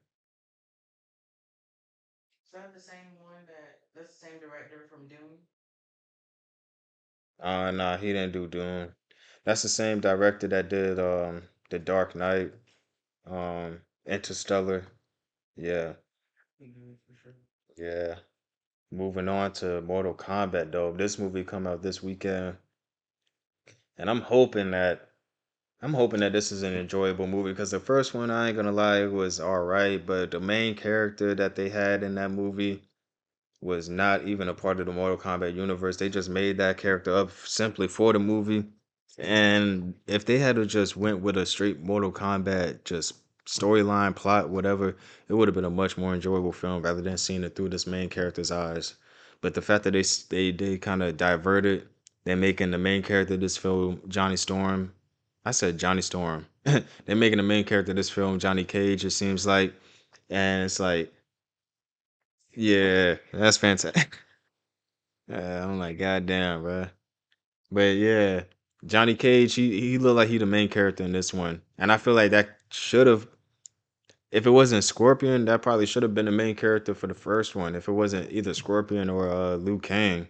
Is that the same one that's the same director from Dune? Nah, he didn't do Dune. That's the same director that did The Dark Knight, Interstellar. Yeah, For sure. yeah. Moving on to Mortal Kombat though. This movie come out this weekend, and I'm hoping that this is an enjoyable movie because the first one, I ain't gonna lie, it was all right, but the main character that they had in that movie was not even a part of the Mortal Kombat universe. They just made that character up simply for the movie. And if they had to just went with a straight Mortal Kombat just storyline, plot, whatever, it would have been a much more enjoyable film rather than seeing it through this main character's eyes. But the fact that they kind of diverted, they're making the main character of this film Johnny Storm I said Johnny Storm. They're making the main character of this film Johnny Cage. It seems like, and it's like, yeah, that's fantastic. I'm like, goddamn, bro. But yeah, Johnny Cage, he looked like he the main character in this one, and I feel like that should have, if it wasn't Scorpion, that probably should have been the main character for the first one. If it wasn't either Scorpion or Liu Kang,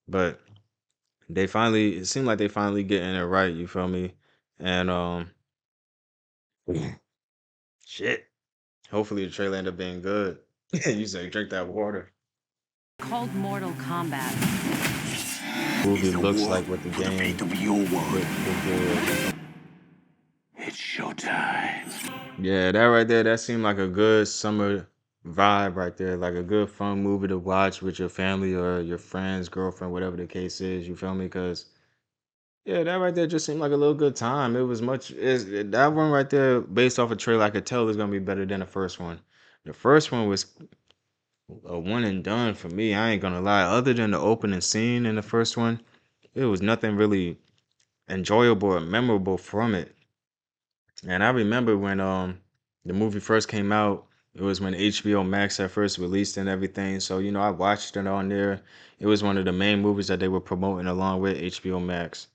but they finally, it seemed like they finally getting it right. You feel me? And shit. Hopefully the trailer end up being good. You say drink that water. Called Mortal Kombat. Movie looks like what the game look good. It's showtime. Yeah, that right there, that seemed like a good summer vibe right there. Like a good fun movie to watch with your family or your friends, girlfriend, whatever the case is. You feel me? Because yeah, that right there just seemed like a little good time. It was much that one right there, based off a trailer, I could tell is gonna be better than the first one. The first one was a one and done for me. I ain't gonna lie. Other than the opening scene in the first one, it was nothing really enjoyable or memorable from it. And I remember when the movie first came out, it was when HBO Max had first released and everything. So, you know, I watched it on there. It was one of the main movies that they were promoting along with HBO Max.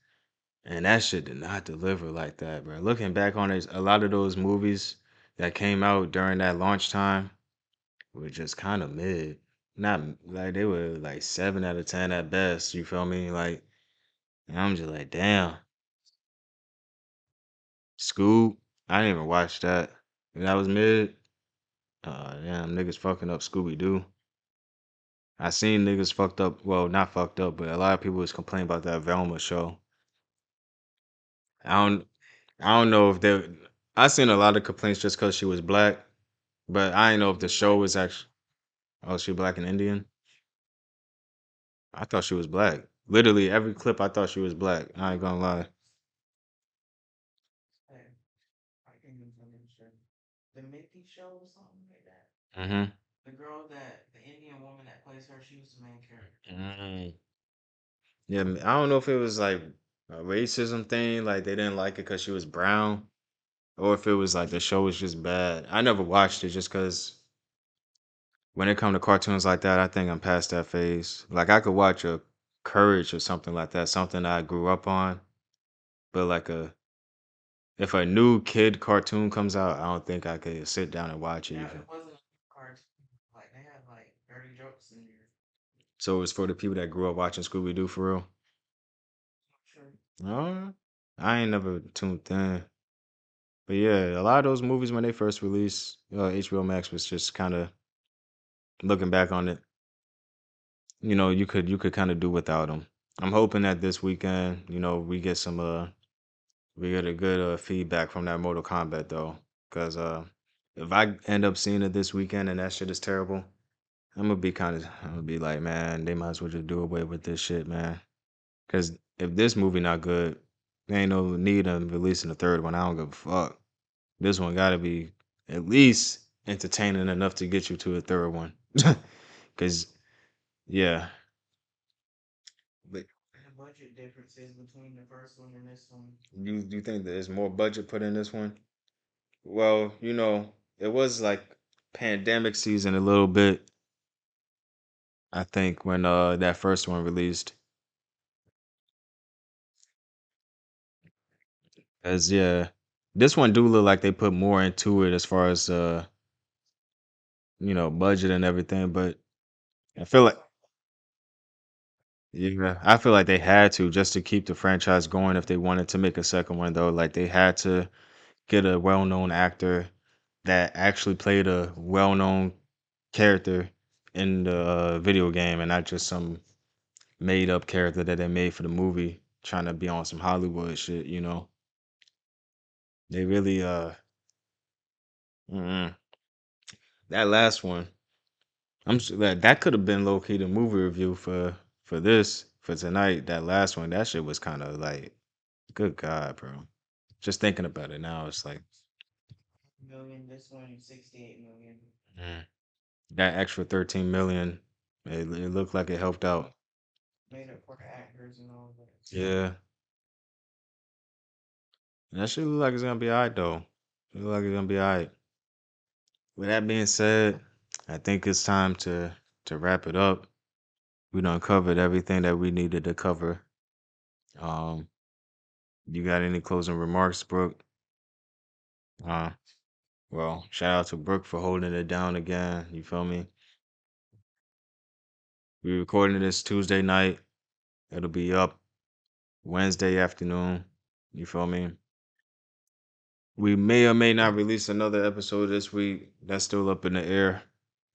And that shit did not deliver like that, bro. Looking back on it, a lot of those movies that came out during that launch time were just kind of mid. Not like they were like 7 out of 10 at best. You feel me? Like, and I'm just like, damn. Scoob, I didn't even watch that. That was mid. Damn, niggas fucking up Scooby Doo. I seen niggas fucked up. Well, not fucked up, but a lot of people was complaining about that Velma show. I don't, I don't know if they. I seen a lot of complaints just because she was black, but I didn't know if the show was actually. Oh, she black and Indian. I thought she was black. Literally every clip, I thought she was black. I ain't gonna lie. Hey, I can't even remember the show. The Mickey show or something like that. Mm-hmm. The girl that the Indian woman that plays her, she was the main character. Mm. Yeah, I don't know if it was like a racism thing, like they didn't like it because she was brown, or if it was like the show was just bad. I never watched it just because when it come to cartoons like that, I think I'm past that phase. Like I could watch a Courage or something like that, something I grew up on, but like a if a new kid cartoon comes out, I don't think I could sit down and watch it Yeah, even. it wasn't a cartoon. Like they had like dirty jokes in there. So it's for the people that grew up watching Scooby Doo for real. Sure. I ain't never tuned in. But yeah, a lot of those movies when they first released, HBO Max was just kind of looking back on it. You know, you could kind of do without them. I'm hoping that this weekend, you know, we get a good feedback from that Mortal Kombat though, because if I end up seeing it this weekend and that shit is terrible, I'm gonna be like, man, they might as well just do away with this shit, man. Because if this movie not good, there ain't no need of releasing the third one. I don't give a fuck. This one got to be at least entertaining enough to get you to a third one. Cause yeah, but The budget differences between the first one and this one. you think there's more budget put in this one? Well, you know, it was like pandemic season a little bit. I think when that first one released, as yeah, this one do look like they put more into it as far as you know, budget and everything. But I feel like yeah, I feel like they had to just to keep the franchise going if they wanted to make a second one though. Like they had to get a well-known actor that actually played a well-known character in the video game and not just some made-up character that they made for the movie trying to be on some Hollywood shit, you know. They really mm, that last one. That could have been low key the movie review for this for tonight. That last one, that shit was kind of like, good God, bro. Just thinking about it now, it's like Million. This one, 68 million. mm, that extra 13 million. It looked like it helped out. Made up for the actors and all that. Yeah, That shit look like it's gonna be alright though. It look like it's gonna be alright. With that being said, I think it's time to wrap it up. We done covered everything that we needed to cover. Um, you got any closing remarks, Brooke? Uh, well, shout out to Brooke for holding it down again. You feel me? We recording this Tuesday night. It'll be up Wednesday afternoon. You feel me? We may or may not release another episode this week. That's still up in the air.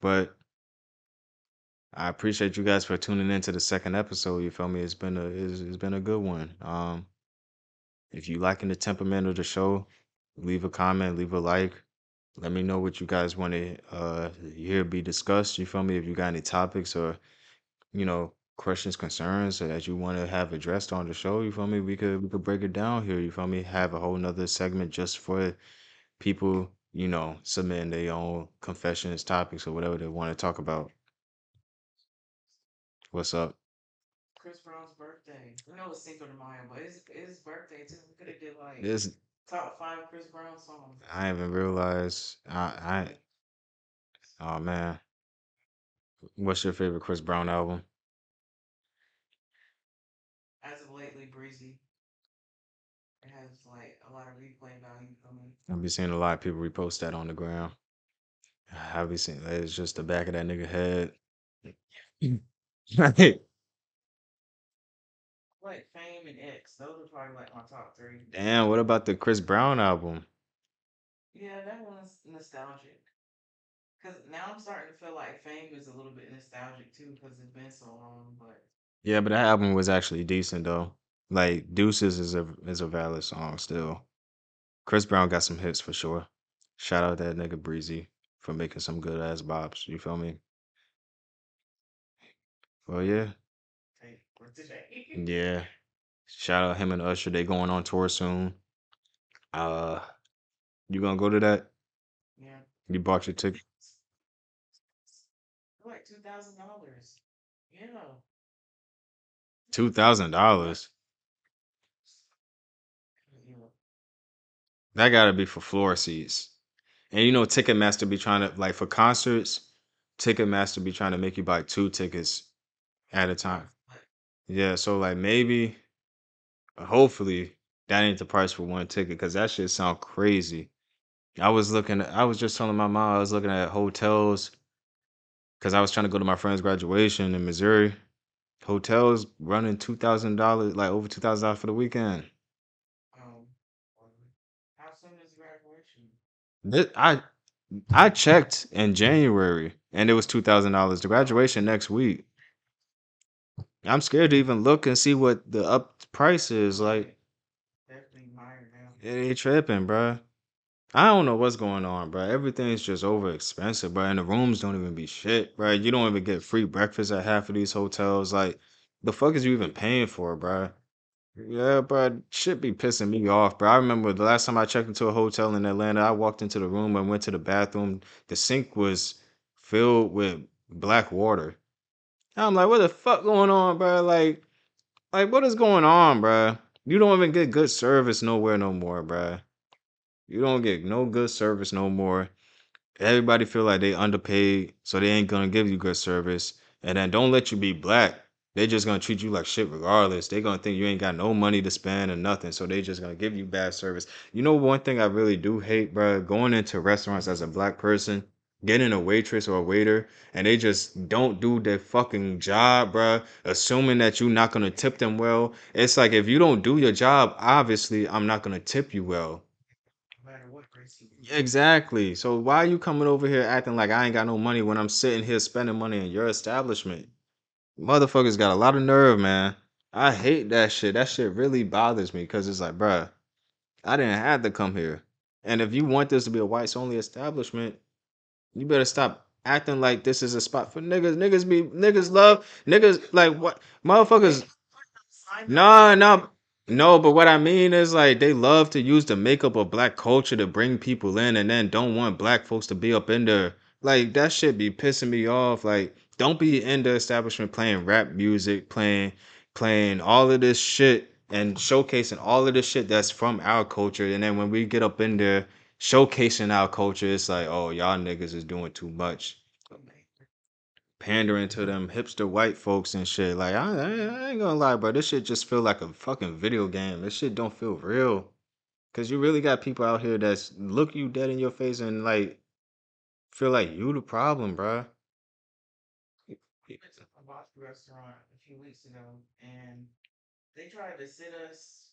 But I appreciate you guys for tuning in to the second episode. You feel me? It's been a good one. If you liking the temperament of the show, leave a comment, leave a like. Let me know what you guys want to hear be discussed. You feel me? If you got any topics or questions, concerns that you want to have addressed on the show, you feel me? We could break it down here. You feel me? Have a whole nother segment just for people, submitting their own confessions, topics, or whatever they want to talk about. What's up? Chris Brown's birthday. We know it's Cinco de Mayo, but it's his birthday too. We could have did like This top 5 Chris Brown songs. I didn't even realize. Oh man, what's your favorite Chris Brown album? As of lately, Breezy. It has like a lot of replay value coming. I've been seeing a lot of people repost that on the ground. I've been seeing it's just the back of that nigga head. Like Fame and X. Those are probably like my top 3. Damn, what about the Chris Brown album? Yeah, that one's nostalgic. Cause now I'm starting to feel like Fame is a little bit nostalgic too, because it's been so long. But Yeah, but that album was actually decent though. Like Deuces is a valid song still. Chris Brown got some hits for sure. Shout out that nigga Breezy for making some good ass bops. You feel me? Well, yeah, take for today. yeah. Shout out him and Usher. They going on tour soon. Uh, you gonna go to that? Yeah. You bought your ticket? Like $2,000. Yeah. $2,000. Yeah. That gotta be for floor seats. And Ticketmaster be trying to like for concerts. Ticketmaster be trying to make you buy 2 tickets at a time. Yeah, so like maybe, hopefully, that ain't the price for 1 ticket because that shit sound crazy. I was just telling my mom I was looking at hotels because I was trying to go to my friend's graduation in Missouri. Hotels running $2,000, like over $2,000 for the weekend. Um, how soon is graduation? I checked in January and it was $2,000. The graduation next week. I'm scared to even look and see what the up price is. Like, Definitely higher now. it ain't tripping, bruh. I don't know what's going on, bro. Everything's just over expensive, bro. And the rooms don't even be shit, bro. You don't even get free breakfast at half of these hotels. Like, the fuck is you even paying for, bro? Yeah, bro. Shit be pissing me off, bro. I remember the last time I checked into a hotel in Atlanta, I walked into the room and went to the bathroom. The sink was filled with black water. I'm like, what the fuck going on, bro? Like what is going on, bro? You don't even get good service nowhere no more, bro. You don't get no good service no more. Everybody feel like they underpaid, so they ain't gonna give you good service. And then don't let you be black. They just gonna treat you like shit regardless. They gonna think you ain't got no money to spend or nothing, so they just gonna give you bad service. One thing I really do hate, bro, going into restaurants as a black person, getting a waitress or a waiter, and they just don't do their fucking job, bro, assuming that you're not gonna tip them well. It's like if you don't do your job, obviously I'm not gonna tip you well. No matter what race you Exactly. So why are you coming over here acting like I ain't got no money when I'm sitting here spending money in your establishment? Motherfuckers got a lot of nerve, man. I hate that shit. That shit really bothers me because it's like, bruh, I didn't have to come here. And if you want this to be a whites only establishment, you better stop acting like this is a spot for niggas. Niggas love niggas like what motherfuckers. No, no, no. But what I mean is like they love to use the makeup of black culture to bring people in, and then don't want black folks to be up in there. Like that shit be pissing me off. Like don't be in the establishment playing rap music, playing all of this shit and showcasing all of the shit that's from our culture. And then when we get up in there showcasing our culture, it's like, oh, y'all niggas is doing too much. Pandering to them hipster white folks and shit. Like, I ain't gonna lie, bro. This shit just feel like a fucking video game. This shit don't feel real. Cause you really got people out here that's look you dead in your face and like feel like you the problem, bro. We went to a barbecue restaurant a few weeks ago, and they tried to sit us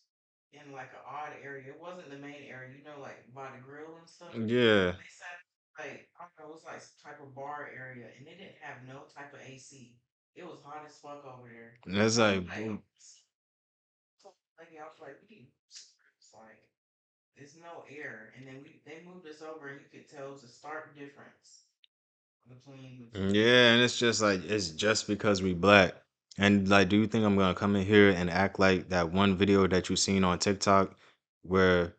in like an odd area. It wasn't the main area, you know, like by the grill and stuff. Yeah. They sat like I don't know, it was like some type of bar area, and they didn't have no type of AC. It was hot as fuck over there. That's I was like, like, lady, I was like, it's like there's no air, and then they moved us over, and you could tell it was a stark difference between the two. yeah, and it's just like it's just because we black. And like, do you think I'm gonna come in here and act like that one video that you seen on TikTok where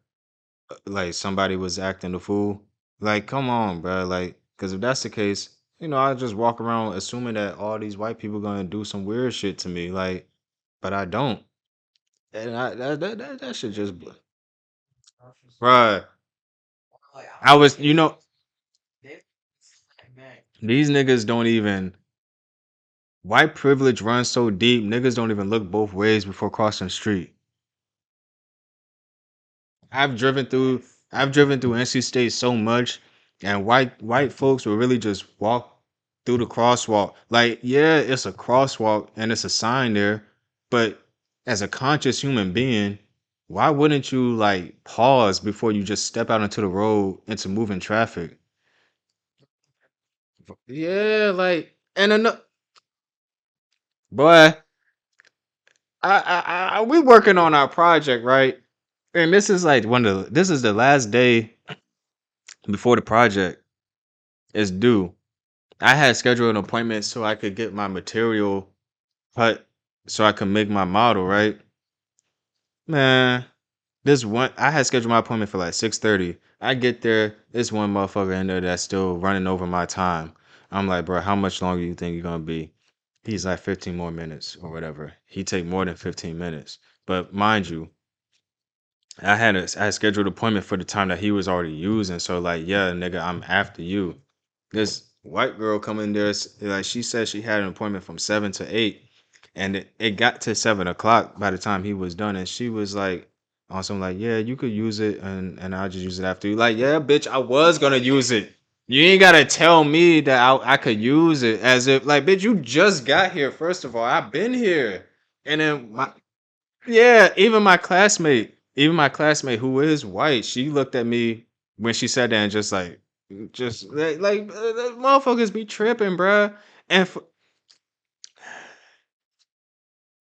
like somebody was acting the fool? Like, come on, bro. Like, because if that's the case, I just walk around assuming that all these white people gonna do some weird shit to me. Like, but I don't. And that should just, bruh. Like I I was, they back. these niggas don't even. White privilege runs so deep, niggas don't even look both ways before crossing the street. I've driven through I've driven through NC State so much, and white folks will really just walk through the crosswalk. Like, yeah, it's a crosswalk and it's a sign there, but as a conscious human being, why wouldn't you like pause before you just step out into the road into moving traffic? Yeah, like, and another boy, we working on our project, right? And this is like this is the last day before the project is due. I had scheduled an appointment so I could get my material cut so I could make my model, right? Man, this one I had scheduled my appointment for like 6:30. I get there, this one motherfucker in there that's still running over my time. I'm like, bro, how much longer you think you're gonna be? He's like 15 more minutes or whatever. He take more than 15 minutes. But mind you, I had scheduled an appointment for the time that he was already using. So like, yeah, nigga, I'm after you. This white girl come in there, like she said she had an appointment from 7 to 8, and it got to 7 o'clock by the time he was done, and she was like, awesome, like, yeah, you could use it, and I'll just use it after you. Like, yeah, bitch, I was gonna use it. You ain't gotta tell me that I could use it as if like, bitch, you just got here. First of all, I've been here, and then yeah, even my classmate who is white, she looked at me when she said that and just like motherfuckers be tripping, bruh. And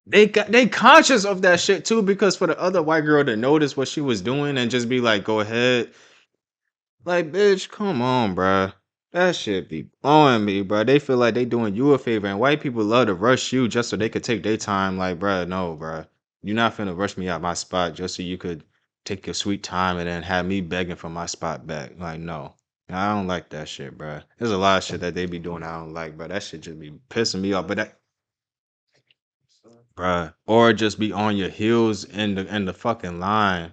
they conscious of that shit too because for the other white girl to notice what she was doing and just be like, go ahead. Like, bitch, come on, bruh. That shit be blowing me, bruh. They feel like they doing you a favor, and white people love to rush you just so they could take their time. Like, bruh, no, bruh. You're not finna rush me out my spot just so you could take your sweet time and then have me begging for my spot back. Like, no. I don't like that shit, bruh. There's a lot of shit that they be doing I don't like, bruh. That shit just be pissing me off. But that, bruh, or just be on your heels in the fucking line.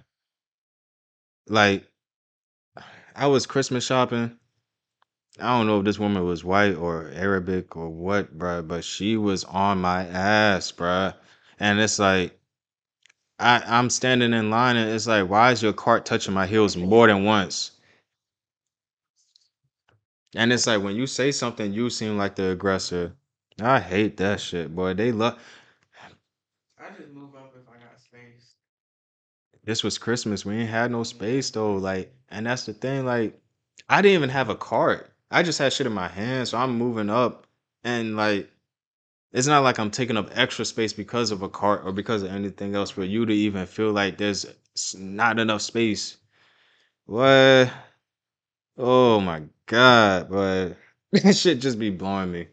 Like, I was Christmas shopping. I don't know if this woman was white or Arabic or what, bruh, but she was on my ass, bruh. And it's like I'm standing in line and it's like, why is your cart touching my heels more than once? And it's like when you say something, you seem like the aggressor. I hate that shit, boy. They love I just move up if I got space. this was Christmas. We ain't had no space though. Like, and that's the thing, like, I didn't even have a cart. I just had shit in my hand, so I'm moving up and like it's not like I'm taking up extra space because of a cart or because of anything else for you to even feel like there's not enough space. What? Oh my God, but that shit just be blowing me.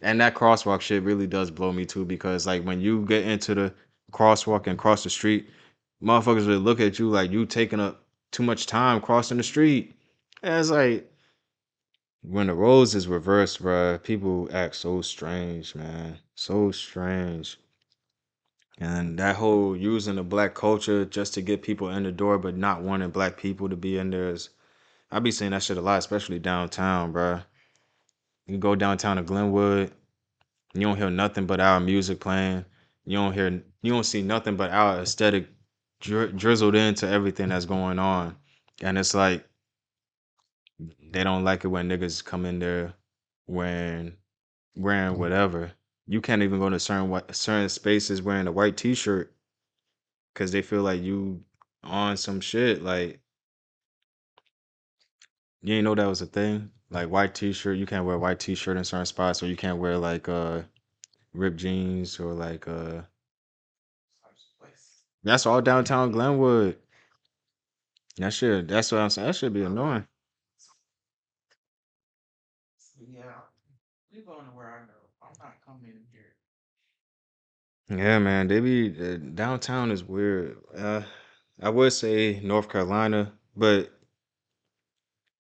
And that crosswalk shit really does blow me too because like when you get into the crosswalk and cross the street, motherfuckers will look at you like you taking up too much time crossing the street. And it's like when the roles is reversed, bruh, people act so strange, man. So strange. And that whole using the black culture just to get people in the door, but not wanting black people to be in there is, I be seeing that shit a lot, especially downtown, bruh. You go downtown to Glenwood, you don't hear nothing but our music playing. You don't see nothing but our aesthetic drizzled into everything that's going on. And it's like they don't like it when niggas come in there wearing whatever. You can't even go to certain spaces wearing a white t-shirt because they feel like you on some shit. Like you didn't know that was a thing. Like white t-shirt, you can't wear a white t-shirt in certain spots, or you can't wear like ripped jeans or like that's all downtown Glenwood. That's what I'm saying. That should be annoying. Yeah, you going to where I know. I'm not coming in here. Yeah, man. Downtown is weird. I would say North Carolina, but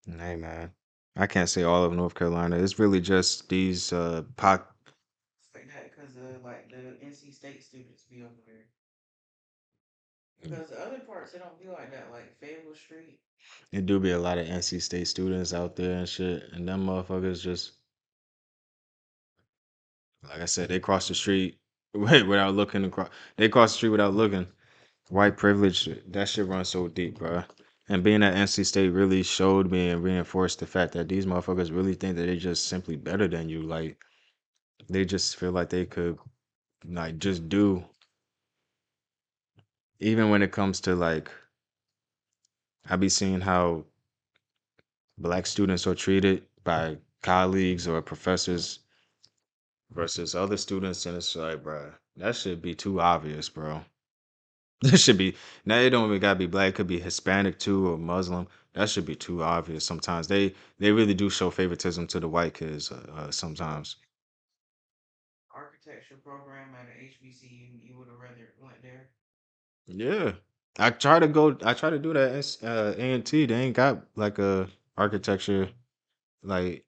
hey, man, I can't say all of North Carolina. It's really just these Like that because like the NC State students be over there. Because the other parts, it don't be like that. Like Fayetteville Street. It do be a lot of NC State students out there and shit, and them motherfuckers just like I said, they cross the street without looking across. They cross the street without looking. White privilege, that shit runs so deep, bro. And being at NC State really showed me and reinforced the fact that these motherfuckers really think that they just simply better than you. Like they just feel like they could like just do even when it comes to like I be seeing how black students are treated by colleagues or professors versus other students, and it's like, bro, that should be too obvious, bro. This should be now. It don't even gotta be black. It could be Hispanic too or Muslim. That should be too obvious. Sometimes they really do show favoritism to the white kids. Sometimes. Architecture program at a HBCU, you would have rather went there. Yeah, I try to do that. A&T. They ain't got like a architecture. Like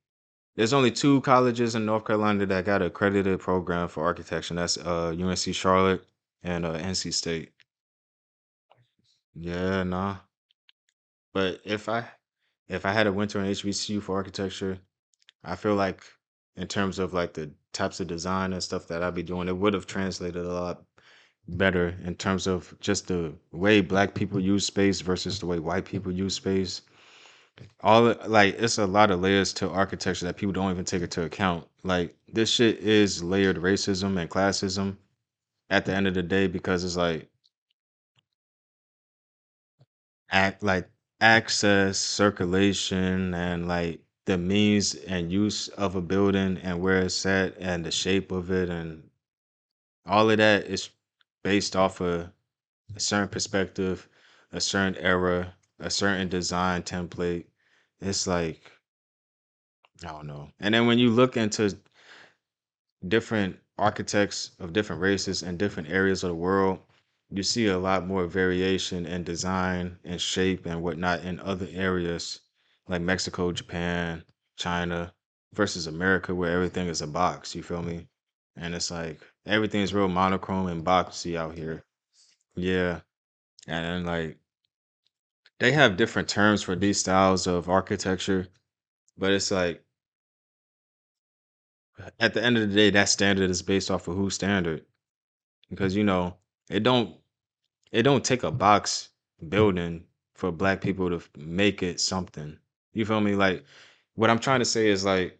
there's only two colleges in North Carolina that got an accredited program for architecture. And that's UNC Charlotte and NC State. Yeah, nah. But if I had a winter in HBCU for architecture, I feel like in terms of like the types of design and stuff that I'd be doing, it would have translated a lot better in terms of just the way black people use space versus the way white people use space. Like it's a lot of layers to architecture that people don't even take into account. Like this shit is layered racism and classism at the end of the day because it's like access, circulation, and like the means and use of a building and where it's at and the shape of it and all of that is based off of a certain perspective, a certain era, a certain design template. It's like I don't know. And then when you look into different architects of different races in different areas of the world, you see a lot more variation in design and shape and whatnot in other areas like Mexico, Japan, China versus America, where everything is a box. You feel me? And it's like everything is real monochrome and boxy out here. Yeah. And then like they have different terms for these styles of architecture, but it's like at the end of the day, that standard is based off of whose standard. Because it don't it don't take a box building for black people to make it something. You feel me? Like what I'm trying to say is like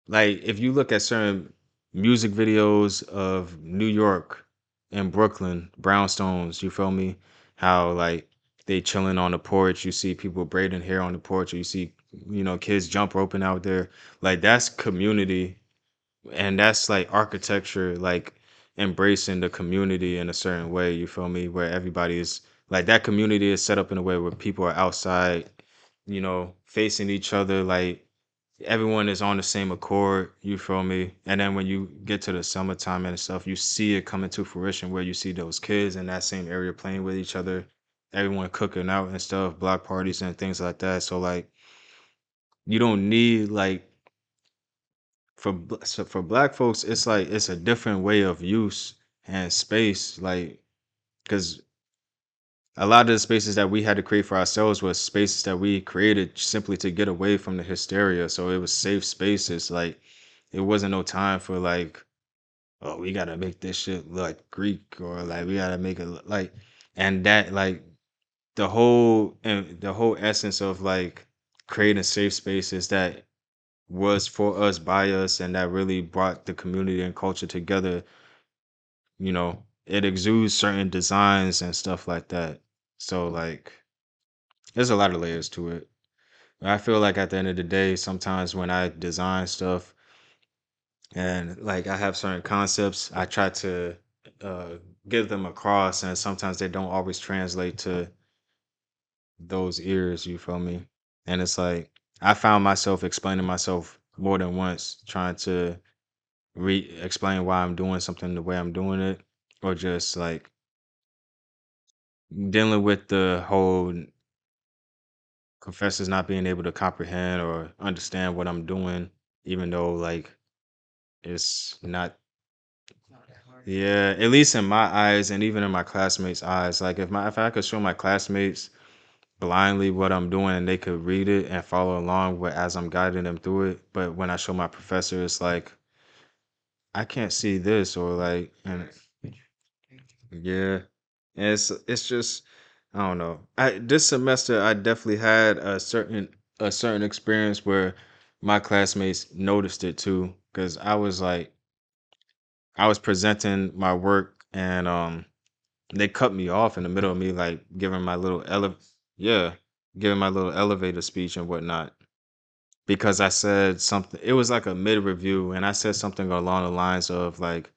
if you look at certain music videos of New York and Brooklyn brownstones, you feel me? How like they chilling on the porch, you see people braiding hair on the porch, or you see kids jump roping out there. Like that's community and that's like architecture like embracing the community in a certain way, you feel me, where everybody is like that community is set up in a way where people are outside, facing each other, like everyone is on the same accord, you feel me. And then when you get to the summertime and stuff, you see it coming to fruition where you see those kids in that same area playing with each other, everyone cooking out and stuff, block parties and things like that. So like you don't need like so for black folks, it's like it's a different way of use and space, like because a lot of the spaces that we had to create for ourselves was spaces that we created simply to get away from the hysteria. So it was safe spaces. Like it wasn't no time for like, oh, we gotta make this shit look like Greek or like we gotta make it like, and that like the whole essence of like creating safe spaces that was for us by us and that really brought the community and culture together. It exudes certain designs and stuff like that. So like there's a lot of layers to it. I feel like at the end of the day, sometimes when I design stuff and like I have certain concepts, I try to uh give them across, and sometimes they don't always translate to those ears, you feel me? And it's like I found myself explaining myself more than once, trying to explain why I'm doing something the way I'm doing it, or just like dealing with the whole professors not being able to comprehend or understand what I'm doing, even though like it's not. Not that hard to do. Yeah, at least in my eyes and even in my classmates' eyes. Like if I could show my classmates blindly what I'm doing and they could read it and follow along with as I'm guiding them through it. But when I show my professor, it's like I can't see this or like and yeah. And it's just I don't know. I This semester I definitely had a certain experience where my classmates noticed it too. Cause I was presenting my work and they cut me off in the middle of me like giving my yeah, giving my little elevator speech and whatnot. Because I said something, it was like a mid review, and I said something along the lines of like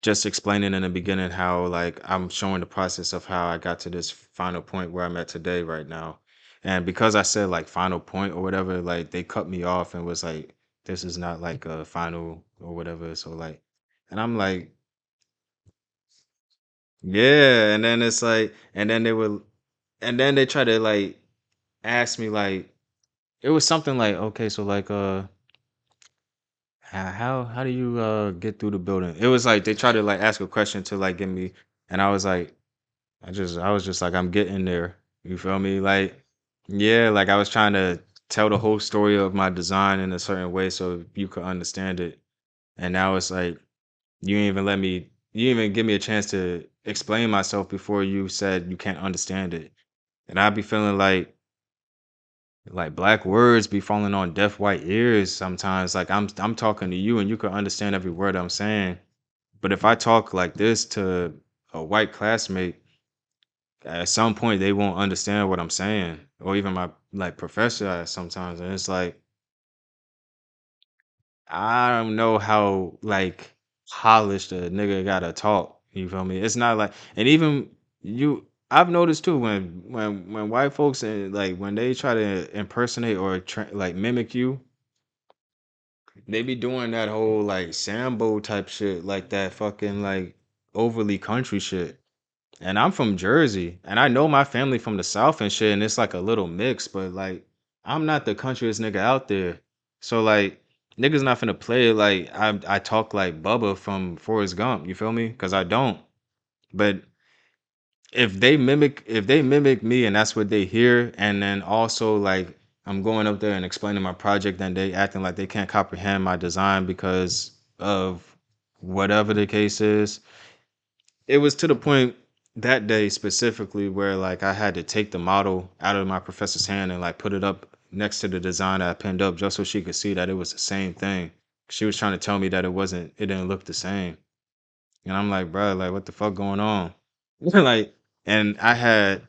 just explaining in the beginning how like I'm showing the process of how I got to this final point where I'm at today right now. And because I said like final point or whatever, like they cut me off and was like, this is not like a final or whatever. So like, and I'm like, yeah. And then it's like, and then they try to like ask me like, it was something like, okay, so like, how do you get through the building? It was like they tried to like ask a question to like get me, and I was like, I was just like, I'm getting there. You feel me? Like, yeah, like I was trying to tell the whole story of my design in a certain way so you could understand it. And now it's like you didn't even give me a chance to explain myself before you said you can't understand it. And I'd be feeling like black words be falling on deaf white ears sometimes. Like I'm talking to you and you can understand every word I'm saying. But if I talk like this to a white classmate, at some point they won't understand what I'm saying. Or even my like professor sometimes. And it's like I don't know how like polished a nigga gotta talk. You feel me? It's not like and even you I've noticed too when white folks and like when they try to impersonate or like mimic you, they be doing that whole like Sambo type shit, like that fucking like overly country shit. And I'm from Jersey, and I know my family from the South and shit, and it's like a little mix, but like I'm not the countryest nigga out there. So like niggas not finna play it like I talk like Bubba from Forrest Gump, you feel me? Cause I don't. But if they mimic me and that's what they hear, and then also like I'm going up there and explaining my project and they acting like they can't comprehend my design because of whatever the case is. It was to the point that day specifically where like I had to take the model out of my professor's hand and like put it up next to the design that I pinned up just so she could see that it was the same thing. She was trying to tell me that it didn't look the same. And I'm like, bro, like what the fuck going on? Like, and I had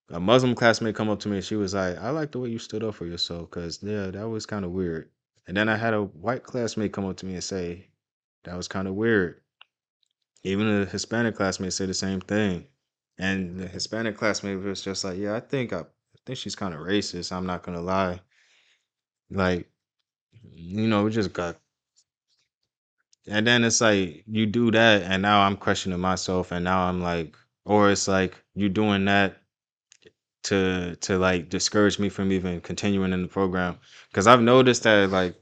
a Muslim classmate come up to me and she was like, I like the way you stood up for yourself because, yeah, that was kind of weird. And then I had a white classmate come up to me and say, that was kind of weird. Even a Hispanic classmate said the same thing. And the Hispanic classmate was just like, yeah, I think she's kind of racist. I'm not gonna lie. Like, we just got and then it's like you do that and now I'm questioning myself and now I'm like or it's like you doing that to like discourage me from even continuing in the program because I've noticed that like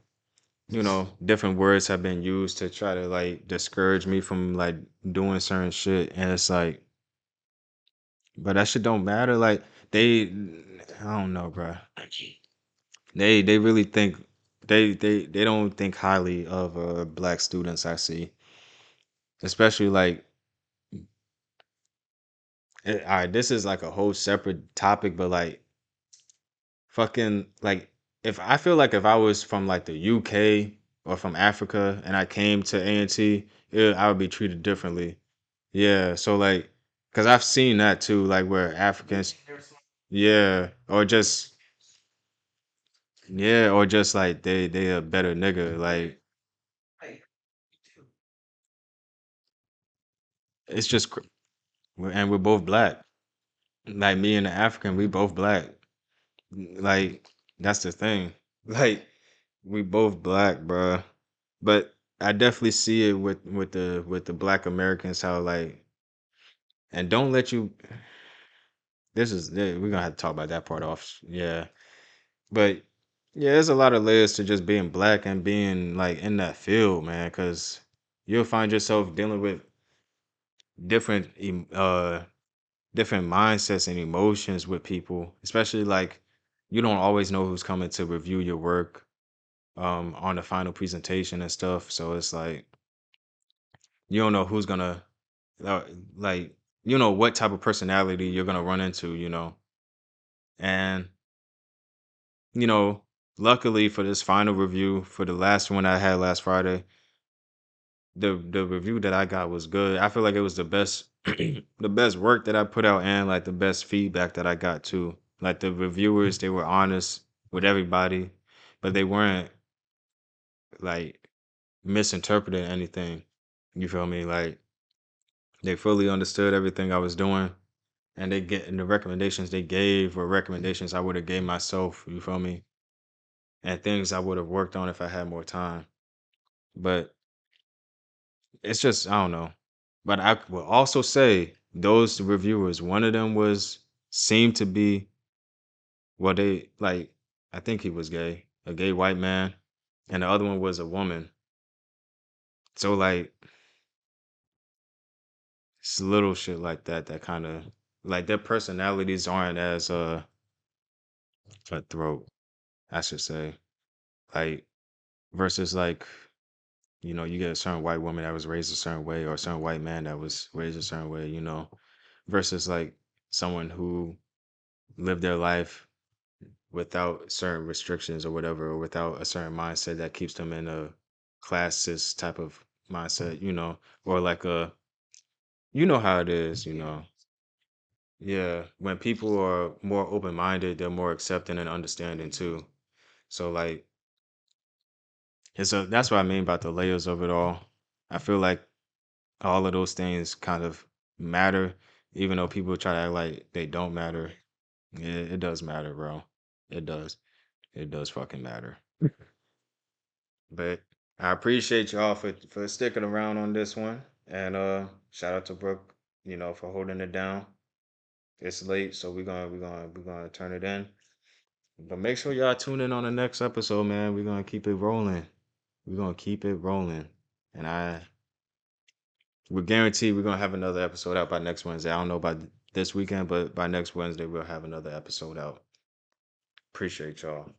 different words have been used to try to like discourage me from like doing certain shit, and it's like, but that shit don't matter. Like I don't know, bro. They really think they don't think highly of black students. I see, especially like, all right, this is like a whole separate topic, but like fucking like if I feel like if I was from like the UK or from Africa and I came to A&T, I would be treated differently. Yeah, so like, cause I've seen that too, like where Africans, yeah, or just like they a better nigga. Like it's just, and we're both black. Like me and the African, we both black. Like that's the thing. Like we both black, bruh. But I definitely see it with the black Americans how like, and don't let you. We're gonna have to talk about that part off. Yeah, but yeah, there's a lot of layers to just being black and being like in that field, man. Because you'll find yourself dealing with different different mindsets and emotions with people, especially like you don't always know who's coming to review your work on the final presentation and stuff. So it's like you don't know who's gonna uh, like what type of personality you're gonna run into, and you know luckily for this final review for the last one I had last Friday, the review that I got was good. I feel like it was the best the best work that I put out and like the best feedback that I got too. Like the reviewers, they were honest with everybody, but they weren't like misinterpreting anything. You feel me? Like they fully understood everything I was doing, and the recommendations they gave were recommendations I would have gave myself. You feel me? And things I would have worked on if I had more time. But it's just I don't know. But I will also say those reviewers, one of them seemed to be, well, they like, I think he was gay, a gay white man, and the other one was a woman. So like it's little shit like that that kind of like their personalities aren't as cutthroat, I should say. Like versus like, you get a certain white woman that was raised a certain way or a certain white man that was raised a certain way, versus like someone who lived their life without certain restrictions or whatever, or without a certain mindset that keeps them in a classist type of mindset, or like you know how it is, Yeah, when people are more open-minded, they're more accepting and understanding too. So like that's what I mean about the layers of it all. I feel like all of those things kind of matter, even though people try to act like they don't matter. It does matter, bro. It does. It does fucking matter. But I appreciate y'all for sticking around on this one. And shout out to Brooke, for holding it down. It's late, so we're gonna turn it in. But make sure y'all tune in on the next episode, man. We're gonna keep it rolling. We're gonna keep it rolling. And we're guaranteed we're gonna have another episode out by next Wednesday. I don't know about this weekend, but by next Wednesday we'll have another episode out. Appreciate y'all.